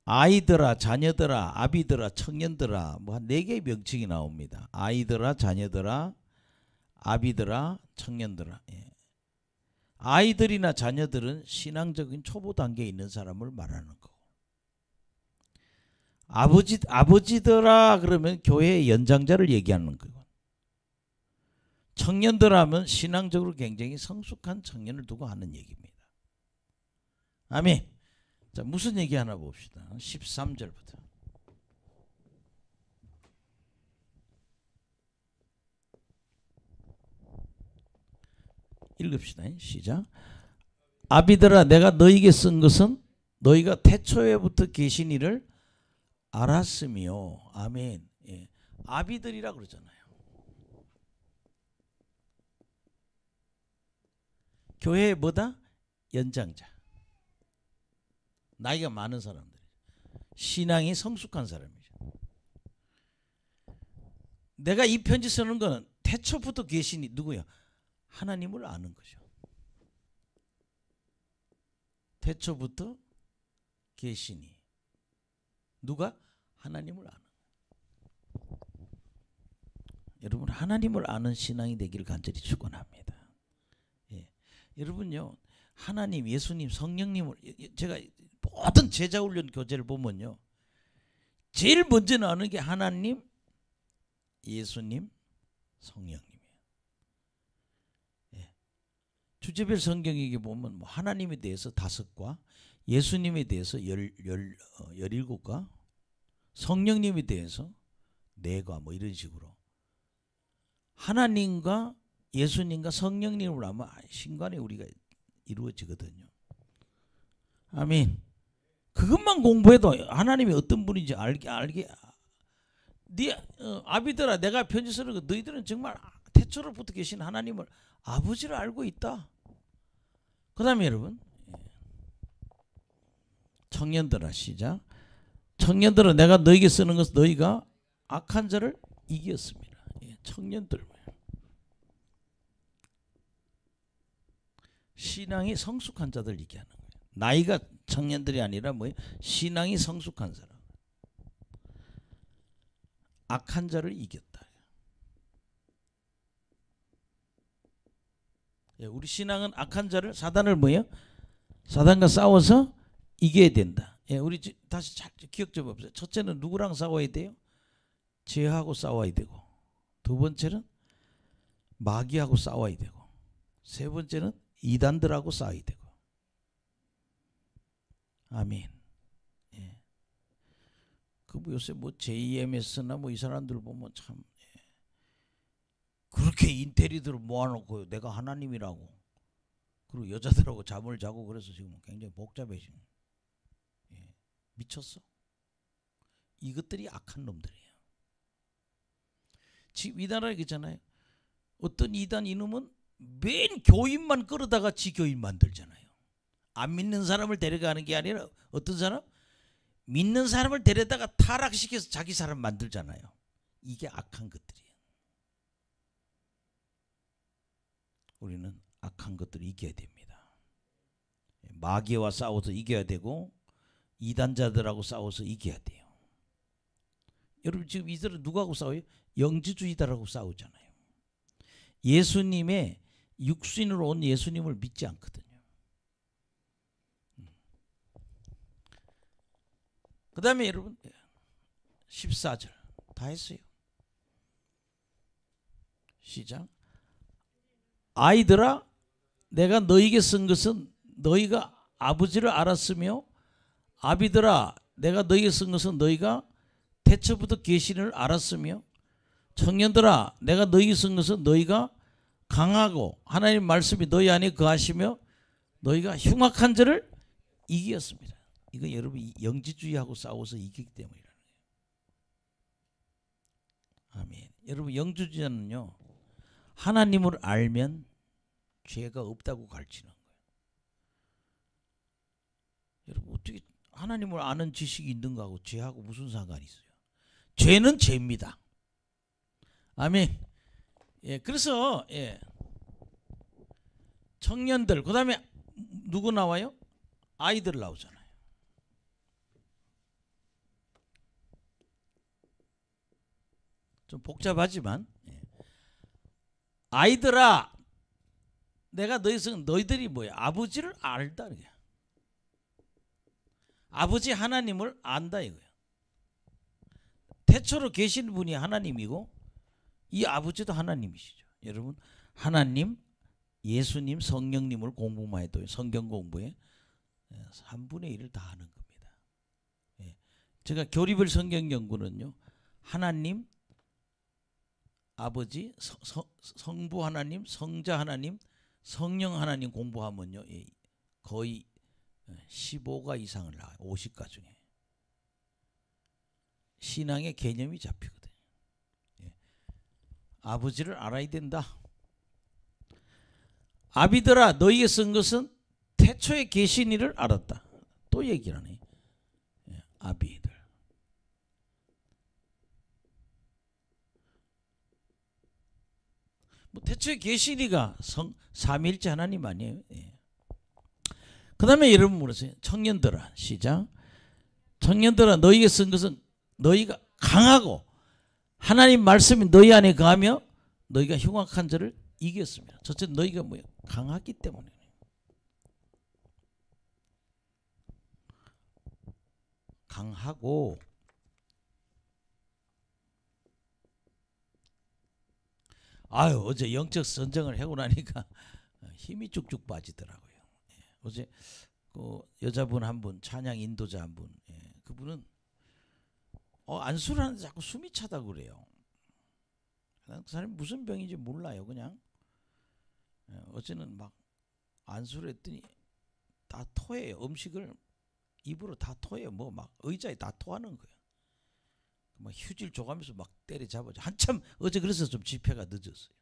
아이들아, 자녀들아, 아비들아, 청년들아 뭐 한 4개의 명칭이 나옵니다. 아이들아, 자녀들아, 아비들아, 청년들아. 아이들이나 자녀들은 신앙적인 초보 단계에 있는 사람을 말하는 거고, 아버지들아 그러면 교회의 연장자를 얘기하는 거고, 청년들 하면 신앙적으로 굉장히 성숙한 청년을 두고 하는 얘기입니다. 아멘. 자, 무슨 얘기 하나 봅시다. 13절부터. 읽읍시다. 시작. 아비들아 내가 너희에게 쓴 것은 너희가 태초에부터 계신 이를 알았으며. 아멘. 아비들이라 그러잖아요. 교회의 뭐다? 연장자. 나이가 많은 사람들. 신앙이 성숙한 사람이죠. 내가 이 편지 쓰는 거는 태초부터 계시니 누구야? 하나님을 아는 거죠. 태초부터 계시니 누가? 하나님을 아는. 여러분 하나님을 아는 신앙이 되기를 간절히 축원합니다. 예. 여러분요 하나님, 예수님, 성령님을 제가 모든 제자훈련 교재를 보면요 제일 먼저 아는 게 하나님, 예수님, 성령님이에요. 예. 주제별 성경에 보면 뭐 하나님에 대해서 5과, 예수님에 대해서 17과, 성령님에 대해서 4과 뭐 이런 식으로 하나님과 예수님과 성령님을 하면 신간에 우리가 이루어지거든요. 아멘. 그것만 공부해도 하나님이 어떤 분인지 알게. 아비들아, 내가 편지 쓰는 거 너희들은 정말 태초로부터 계신 하나님을 아버지를 알고 있다. 그 다음에 여러분 청년들아 시작. 청년들은 내가 너희에게 쓰는 것은 너희가 악한 자를 이겼습니다. 청년들 신앙이 성숙한 자들 얘기하는 거예요. 나이가 청년들이 아니라 뭐예요? 신앙이 성숙한 사람. 악한 자를 이겼다. 우리 신앙은 악한 자를, 사단을 뭐예요? 사단과 싸워서 이겨야 된다. 우리 다시 잘 기억 좀 해보세요. 첫째는 누구랑 싸워야 돼요? 죄하고 싸워야 되고, 두 번째는 마귀하고 싸워야 되고, 세 번째는 이단들하고 싸워야 되고. 아멘. 예. 그 요새 뭐 JMS나 뭐 이 사람들 보면 참 그렇게 인테리어를 모아놓고 내가 하나님이라고, 그리고 여자들하고 잠을 자고 그래서 지금 굉장히 복잡해지는. 미쳤어? 이것들이 악한 놈들이에요. 지금 이단이라고 있잖아요. 어떤 이단 이놈은 맨 교인만 끌어다가 지 교인 만들잖아요. 안 믿는 사람을 데려가는 게 아니라 어떤 사람? 믿는 사람을 데려다가 타락시켜서 자기 사람 만들잖아요. 이게 악한 것들이에요. 우리는 악한 것들을 이겨야 됩니다. 마귀와 싸워서 이겨야 되고 이단자들하고 싸워서 이겨야 돼요. 여러분 지금 이들은 누구하고 싸워요? 영지주의자라고 싸우잖아요. 예수님의 육신으로 온 예수님을 믿지 않거든요. 그 다음에 여러분 14절 다 했어요. 시작. 아이들아, 내가 너희에게 쓴 것은 너희가 아버지를 알았으며, 아비들아, 내가 너희에게 쓴 것은 너희가 태초부터 계시를 알았으며, 청년들아, 내가 너희에게 쓴 것은 너희가 강하고 하나님 말씀이 너희 안에 거하시며 너희가 흉악한 자를 이겼습니다. 이거 여러분 영지주의하고 싸워서 이기기 때문이라는 거예요. 아멘. 여러분 영지주의자는요, 하나님을 알면 죄가 없다고 가르치는 거예요. 여러분 어떻게 하나님을 아는 지식이 있는 거하고 죄하고 무슨 상관이 있어요? 죄는 죄입니다. 아멘. 예, 그래서 청년들, 그 다음에 누구 나와요? 아이들 나오잖아요. 좀 복잡하지만 아이들아, 내가 너희들이 뭐야? 아버지를 알다. 아버지 하나님을 안다 이거야. 태초로 계신 분이 하나님이고 이 아버지도 하나님이시죠. 여러분 하나님, 예수님, 성령님을 공부만 해도 성경 공부에 3분의 1을 다 하는 겁니다. 제가 교리별 성경 연구는요, 하나님, 아버지, 성부 하나님, 성자 하나님, 성령 하나님 공부하면요 거의 15가 이상을 나와요. 50가 중에. 신앙의 개념이 잡히거든요. 아버지를 알아야 된다. 아비들아 너희에게 쓴 것은 태초에 계신 이를 알았다. 또 얘기를 하네. 아비들. 뭐 태초에 계신 이가 삼위일체 하나님 아니에요. 그 다음에 여러분 물으세요. 청년들아 시작. 청년들아 너희에게 쓴 것은 너희가 강하고 하나님 말씀이 너희 안에 거하며 너희가 흉악한 자를 이겼습니다. 첫째 너희가 뭐예요? 강하기 때문에. 강하고 아유 어제 영적 선정을 하고 나니까 힘이 쭉쭉 빠지더라고요. 어제 그 여자분 한 분 찬양 인도자 한 분 그분은 안수를 하는데 자꾸 숨이 차다고 그래요. 그 사람이 무슨 병인지 몰라요. 그냥 어제는 막 안수를 했더니 다 토해요. 음식을 입으로 다 토해요. 뭐 막 의자에 다 토하는 거예요. 막 휴지를 줘가면서 막 때려잡아줘. 한참 어제 그래서 좀 집회가 늦었어요.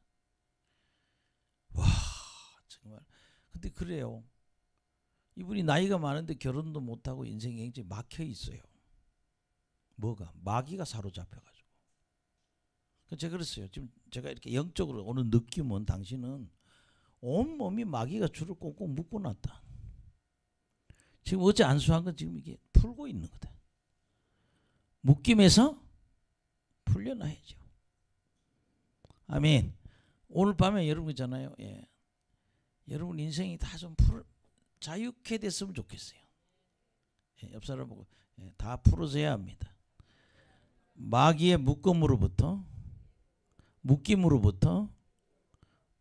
와 정말. 근데 그래요. 이분이 나이가 많은데 결혼도 못하고 인생이 굉장히 막혀 있어요. 뭐가? 마귀가 사로잡혀가지고. 제가 그랬어요. 지금 제가 이렇게 영적으로 오는 느낌은 당신은 온몸이 마귀가 줄을 꽁꽁 묶어놨다. 지금 어제 안수한 건 지금 이게 풀고 있는 거다. 묶임에서 풀려나야죠. 아멘. 오늘 밤에 여러분 있잖아요. 여러분 인생이 다 좀 자유케 됐으면 좋겠어요. 옆 사람 보고 다 풀어져야 합니다. 마귀의 묶음으로부터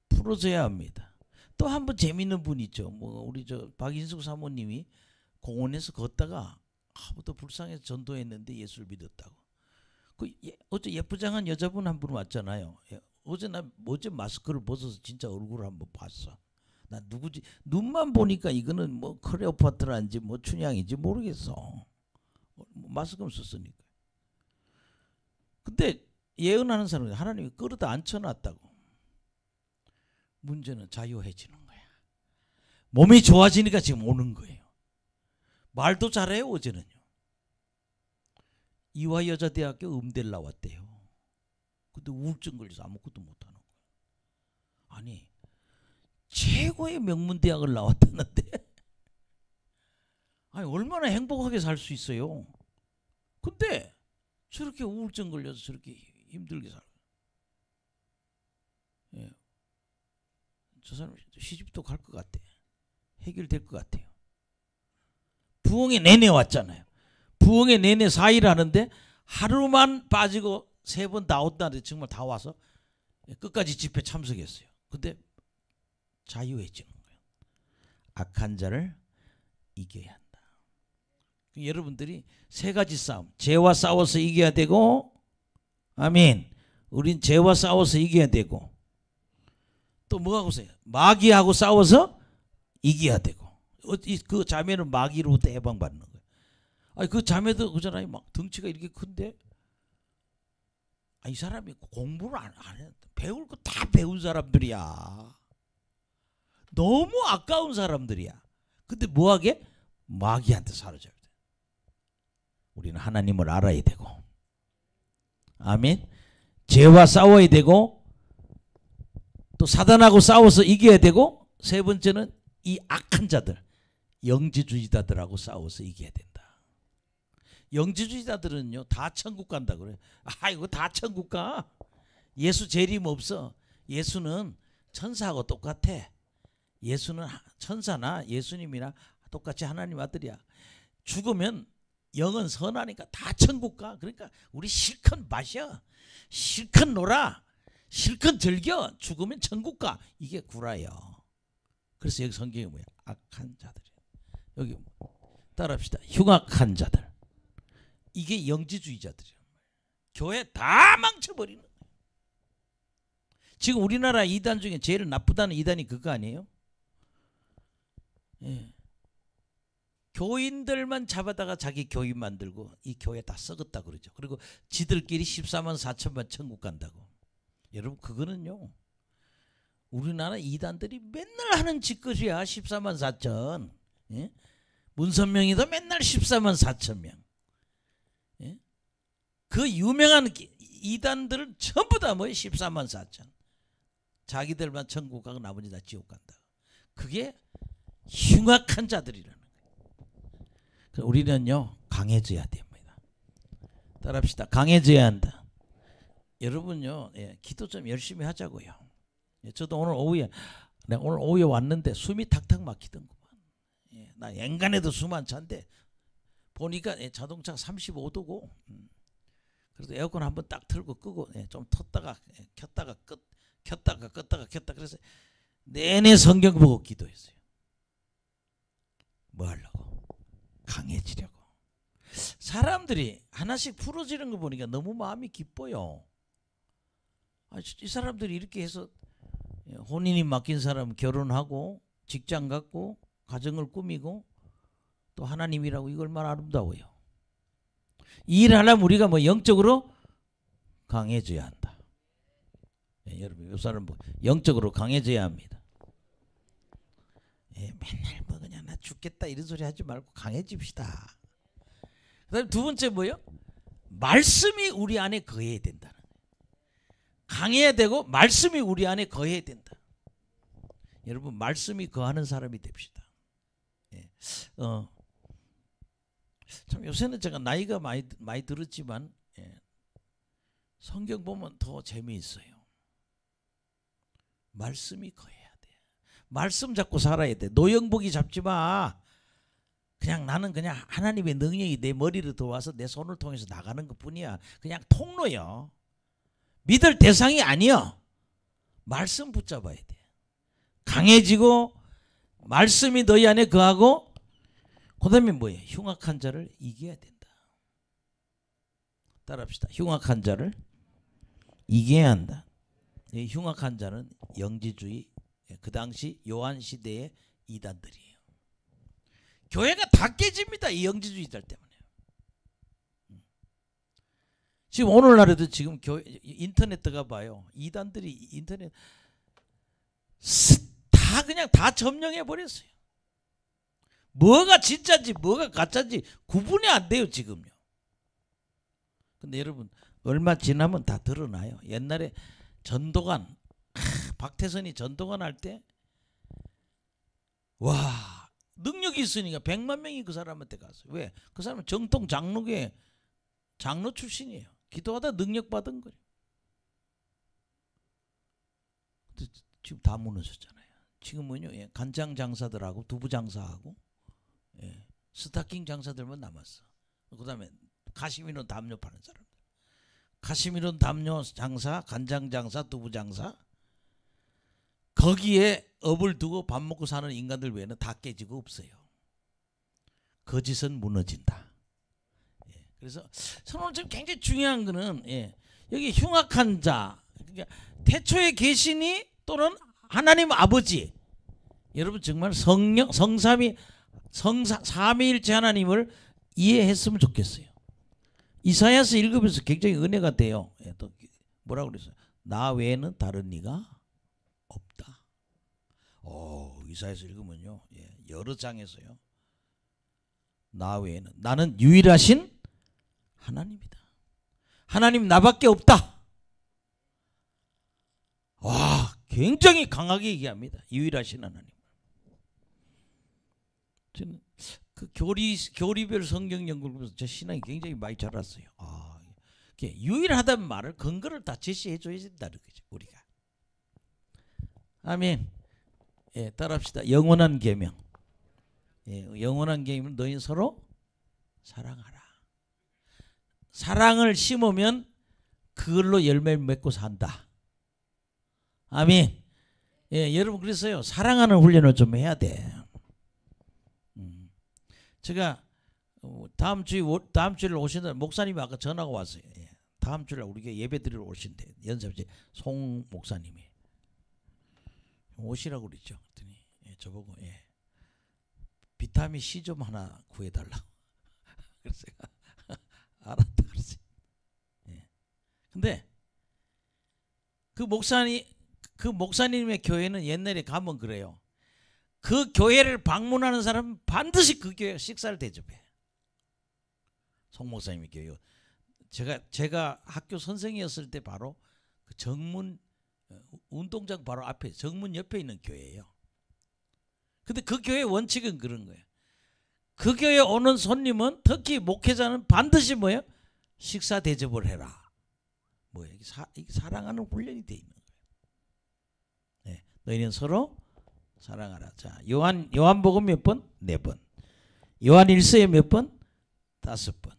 풀어져야 합니다. 또 한 번 재밌는 분 있죠. 뭐 우리 저 박인숙 사모님이 공원에서 걷다가 아무도 불쌍해서 전도했는데 예수를 믿었다고. 어제 예쁘장한 여자분 한 분 왔잖아요. 어제 마스크를 벗어서 진짜 얼굴을 한번 봤어. 나 누구지? 눈만 보니까 이거는 뭐 클레오파트라인지 뭐 춘향인지 모르겠어. 마스크는 썼으니까. 근데 예언하는 사람은 하나님이 끌어다 앉혀놨다고. 문제는 자유해지는 거야. 몸이 좋아지니까 지금 오는 거예요. 말도 잘해요. 어제는요. 이화여자대학교 음대를 나왔대요. 근데 우울증 걸려서 아무것도 못하는 거예요. 아니 최고의 명문대학을 나왔다는데 아니 얼마나 행복하게 살 수 있어요. 근데 저렇게 우울증 걸려서 저렇게 힘들게 살아요. 저 사람 시집도 갈 것 같아. 해결될 것 같아요. 부흥회 내내 왔잖아요. 부흥회 내내 4일 하는데 하루만 빠지고 3번 다 온다는데 정말 다 와서 끝까지 집회 참석했어요. 근데 자유해지는 거예요. 악한 자를 이겨야 한다. 여러분들이 세 가지 싸움. 죄와 싸워서 이겨야 되고, 아멘. 우린 죄와 싸워서 이겨야 되고, 또 뭐하고 싸워요? 마귀하고 싸워서 이겨야 되고. 그 자매는 마귀로부터 해방받는 거예요. 아니 그 자매도 그잖아요. 막 덩치가 이렇게 큰데, 이 사람이 공부를 안 해. 배울 거 다 배운 사람들이야. 너무 아까운 사람들이야. 근데 뭐하게? 마귀한테 사로잡혀야 돼. 우리는 하나님을 알아야 되고, 아멘. 죄와 싸워야 되고, 또 사단하고 싸워서 이겨야 되고, 세 번째는 이 악한 자들, 영지주의자들하고 싸워서 이겨야 된다. 영지주의자들은요 다 천국 간다 그래. 이거 다 천국 가. 예수 재림 없어. 예수는 천사하고 똑같아. 예수는 천사나 예수님이나 똑같이 하나님 아들이야. 죽으면 영은 선하니까 다 천국 가. 그러니까 우리 실컷 마셔, 실컷 놀아, 실컷 즐겨. 죽으면 천국 가. 이게 구라요. 그래서 여기 성경이 뭐야? 악한 자들이야. 여기 따라합시다. 흉악한 자들. 이게 영지주의자들이야. 교회 다 망쳐버리는 거예요. 지금 우리나라 이단 중에 제일 나쁘다는 이단이 그거 아니에요? 교인들만 잡아다가 자기 교인 만들고 이 교회 다 썩었다 그러죠. 그리고 지들끼리 14만 4천만 천국 간다고. 여러분 그거는요 우리나라 이단들이 맨날 하는 짓거리야. 14만 4천. 예? 문선명이도 맨날 14만 4천 명. 예? 그 유명한 이단들은 전부 다 뭐예요? 14만 4천. 자기들만 천국 가고 나머지 다 지옥 간다. 그게 흉악한 자들이라는 거예요. 우리는요 강해져야 됩니다. 따라합시다. 강해져야 한다. 여러분요, 예, 기도 좀 열심히 하자고요. 예, 저도 오늘 오후에 왔는데 숨이 탁탁 막히던구만. 예, 나 엔간해도 숨 안 찬데 보니까 예, 자동차 35도고. 그래서 에어컨 한번 딱 틀고 끄고 예, 좀 텄다가 예, 켰다가 껐다가 그래서 내내 성경 보고 기도했어요. 뭐 하려고? 강해지려고. 사람들이 하나씩 풀어지는 거 보니까 너무 마음이 기뻐요. 이 사람들이 이렇게 해서 혼인이 맡긴 사람 결혼하고 직장 갖고 가정을 꾸미고 또 하나님이라고 이거 얼마나 아름다워요. 일하려면 우리가 뭐 영적으로 강해져야 한다. 예, 여러분 이 사람 뭐 영적으로 강해져야 합니다. 예, 맨날 뭐 그냥 나 죽겠다 이런 소리 하지 말고 강해집시다. 그다음에 두 번째 뭐요? 말씀이 우리 안에 거해야 된다는 거예요. 강해야 되고 말씀이 우리 안에 거해야 된다. 여러분 말씀이 거하는 사람이 됩시다. 예. 참 요새는 제가 나이가 많이 들었지만 예. 성경 보면 더 재미있어요. 말씀이 거해야 돼. 말씀 잡고 살아야 돼. 노영복이 잡지 마. 그냥 나는 그냥 하나님의 능력이 내 머리로 들어와서 내 손을 통해서 나가는 것뿐이야. 그냥 통로요. 믿을 대상이 아니요. 말씀 붙잡아야 돼. 강해지고 말씀이 너희 안에 거하고 그 다음에 뭐예요? 흉악한 자를 이겨야 된다. 따라합시다. 흉악한 자를 이겨야 한다. 이 흉악한 자는 영지주의, 그 당시 요한 시대의 이단들이에요. 교회가 다 깨집니다. 이 영지주의들 때문에. 지금 오늘날에도 지금 인터넷 들어가 봐요. 이단들이 인터넷 다 그냥 다 점령해 버렸어요. 뭐가 진짜인지 뭐가 가짜인지 구분이 안 돼요 지금요. 근데 여러분 얼마 지나면 다 드러나요. 옛날에 전도관 박태선이 전도관 할 때 와 능력이 있으니까 100만 명이 그 사람한테 갔어요. 왜? 그 사람은 정통 장로교회 장로 출신이에요. 기도하다 능력 받은 거예요. 지금 다 무너졌잖아요. 지금은요 예, 간장 장사들하고 두부 장사하고 예, 스타킹 장사들만 남았어. 그 다음에 가시미론 담요 파는 사람들. 가시미론 담요 장사, 간장 장사, 두부 장사. 거기에 업을 두고 밥 먹고 사는 인간들 외에는 다 깨지고 없어요. 거짓은 무너진다. 예, 그래서 오늘 지금 굉장히 중요한 거는 예, 여기 흉악한 자, 그러니까 태초에 계시니 또는 하나님 아버지. 여러분 정말 성령, 삼위일체 하나님을 이해했으면 좋겠어요. 이사야서 읽으면서 굉장히 은혜가 돼요. 예, 또 뭐라고 그랬어요? 나 외에는 다른 이가 없다. 이사야서 읽으면요, 예, 여러 장에서요. 나 외에는 나는 유일하신 하나님이다. 하나님 나밖에 없다. 와, 굉장히 강하게 얘기합니다. 유일하신 하나님. 저는 그 교리별 성경 연구를 보면서 제 신앙이 굉장히 많이 자랐어요. 유일하다는 말을 근거를 다 제시해 줘야 된다는 거죠, 우리가. 아멘. 예, 따라합시다. 영원한 계명. 예, 영원한 계명은 너희 서로 사랑하라. 사랑을 심으면 그걸로 열매를 맺고 산다. 아멘. 예, 여러분 그래서요 사랑하는 훈련을 좀 해야 돼. 제가 다음 주에 오신다 목사님이 아까 전화가 왔어요. 예, 다음 주에 우리가 예배드리러 오신대. 연습지 송 목사님이 오시라고 그랬죠. 그랬더니 예, 저보고 예, 비타민 C 좀 하나 구해달라고. 그래서 제가 알았다 그랬어요. 예. 근데 그 목사님 그 목사님의 교회는 옛날에 가면 그래요. 그 교회를 방문하는 사람은 반드시 그 교회 식사를 대접해. 송 목사님의 교회. 제가 학교 선생이었을 때 바로 그 정문 운동장 바로 앞에 정문 옆에 있는 교회예요. 근데 그 교회 원칙은 그런 거예요. 그 교회에 오는 손님은 특히 목회자는 반드시 뭐예요? 식사 대접을 해라. 뭐예요? 이게 사랑하는 훈련이 돼 있는 거예요. 네, 너희는 서로 사랑하라. 자, 요한복음 몇 번? 4번. 요한 1서에 몇 번? 5번.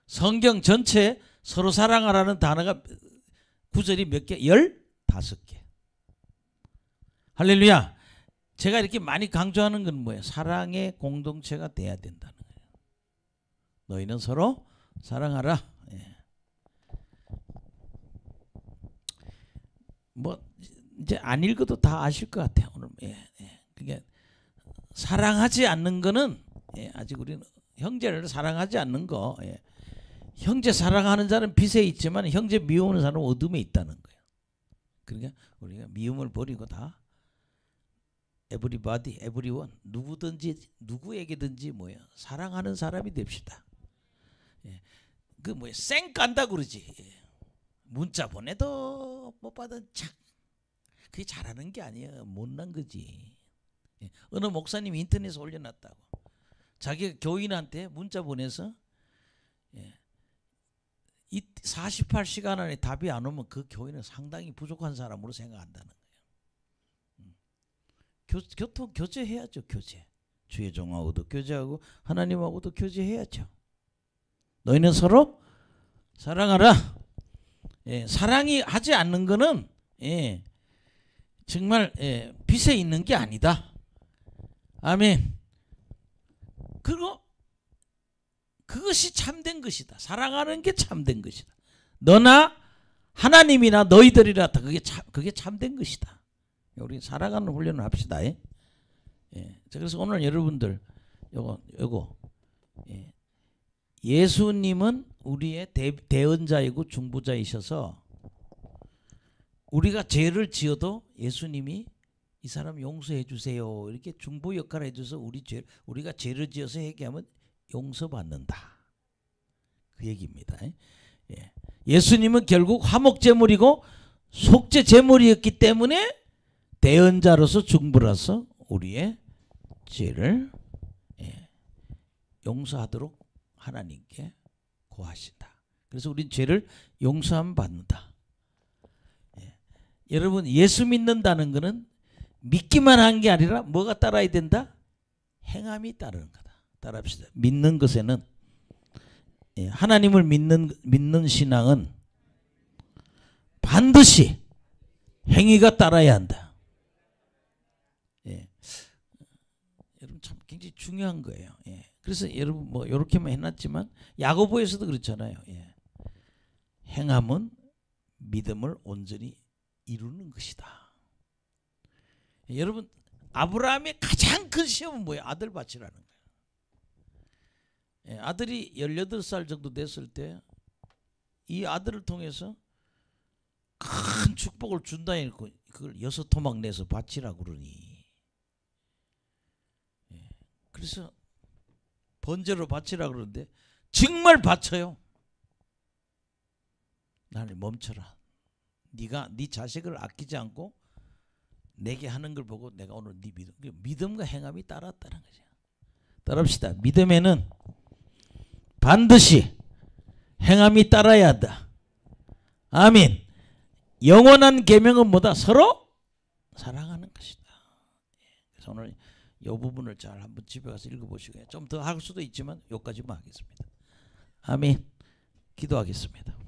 성경 전체에 서로 사랑하라는 단어가 구절이 몇 개? 15개. 할렐루야. 제가 이렇게 많이 강조하는 건 뭐예요? 사랑의 공동체가 돼야 된다는 거예요. 너희는 서로 사랑하라. 예. 뭐 이제 안 읽어도 다 아실 것 같아요. 오늘 그게 사랑하지 않는 거는 아직 우리는 형제를 사랑하지 않는 거. 형제 사랑하는 자는 빛에 있지만 형제 미워하는 사람은 어둠에 있다는 거예요. 그러니까 우리가 미움을 버리고 다 everybody, everyone 누구든지 누구에게든지 뭐야 사랑하는 사람이 됩시다. 그 뭐야 쌩 깐다 그러지. 문자 보내도 못 받은 척. 그게 잘하는 게 아니에요. 못난 거지. 어느 목사님이 인터넷에 올려놨다고. 자기가 교인한테 문자 보내서 이 48시간 안에 답이 안 오면 그 교인은 상당히 부족한 사람으로 생각한다는 거예요. 교제해야죠. 교제. 주의 종하고도 교제하고 하나님하고도 교제해야죠. 너희는 서로 사랑하라. 사랑이 하지 않는 거는 정말 빛에 있는 게 아니다. 아멘. 그리고 그것이 참된 것이다. 사랑하는 게 참된 것이다. 너나 하나님이나 너희들이라 그게 참된 것이다. 우리 사랑하는 훈련을 합시다. 그래서 오늘 여러분들 요거 예수님은 우리의 대언자이고 중보자이셔서 우리가 죄를 지어도 예수님이 이 사람 용서해 주세요 이렇게 중보 역할을 해줘서 우리가 죄를 지어서 회개하면 용서받는다. 그 얘기입니다. 예수님은 결국 화목제물이고 속죄제물이었기 때문에 대언자로서 중보라서 우리의 죄를 용서하도록 하나님께 고하신다. 그래서 우린 죄를 용서함 받는다. 여러분 예수 믿는다는 것은 믿기만 한 게 아니라 뭐가 따라야 된다? 행함이 따르는 거다. 따라합시다. 믿는 것에는 하나님을 믿는 신앙은 반드시 행위가 따라야 한다. 여러분 참 굉장히 중요한 거예요. 그래서 여러분 뭐 이렇게만 해놨지만 야고보에서도 그렇잖아요. 행함은 믿음을 온전히 이루는 것이다. 여러분 아브라함의 가장 큰 시험은 뭐예요? 아들 바치라는 거예요. 아들이 18살 정도 됐을 때 이 아들을 통해서 큰 축복을 준다 해놓고 그걸 6토막 내서 바치라 그러니 그래서 번제로 바치라 그러는데 정말 바쳐요. 나를 멈춰라. 네가 네 자식을 아끼지 않고 내게 하는 걸 보고 내가 오늘 네 믿음과 행함이 따랐다는 거죠. 따라합시다. 믿음에는 반드시 행함이 따라야 한다. 아멘. 영원한 계명은 뭐다? 서로 사랑하는 것이다. 그래서 오늘 이 부분을 잘 한번 집에 가서 읽어보시고요. 좀 더 할 수도 있지만 여기까지만 하겠습니다. 아멘. 기도하겠습니다.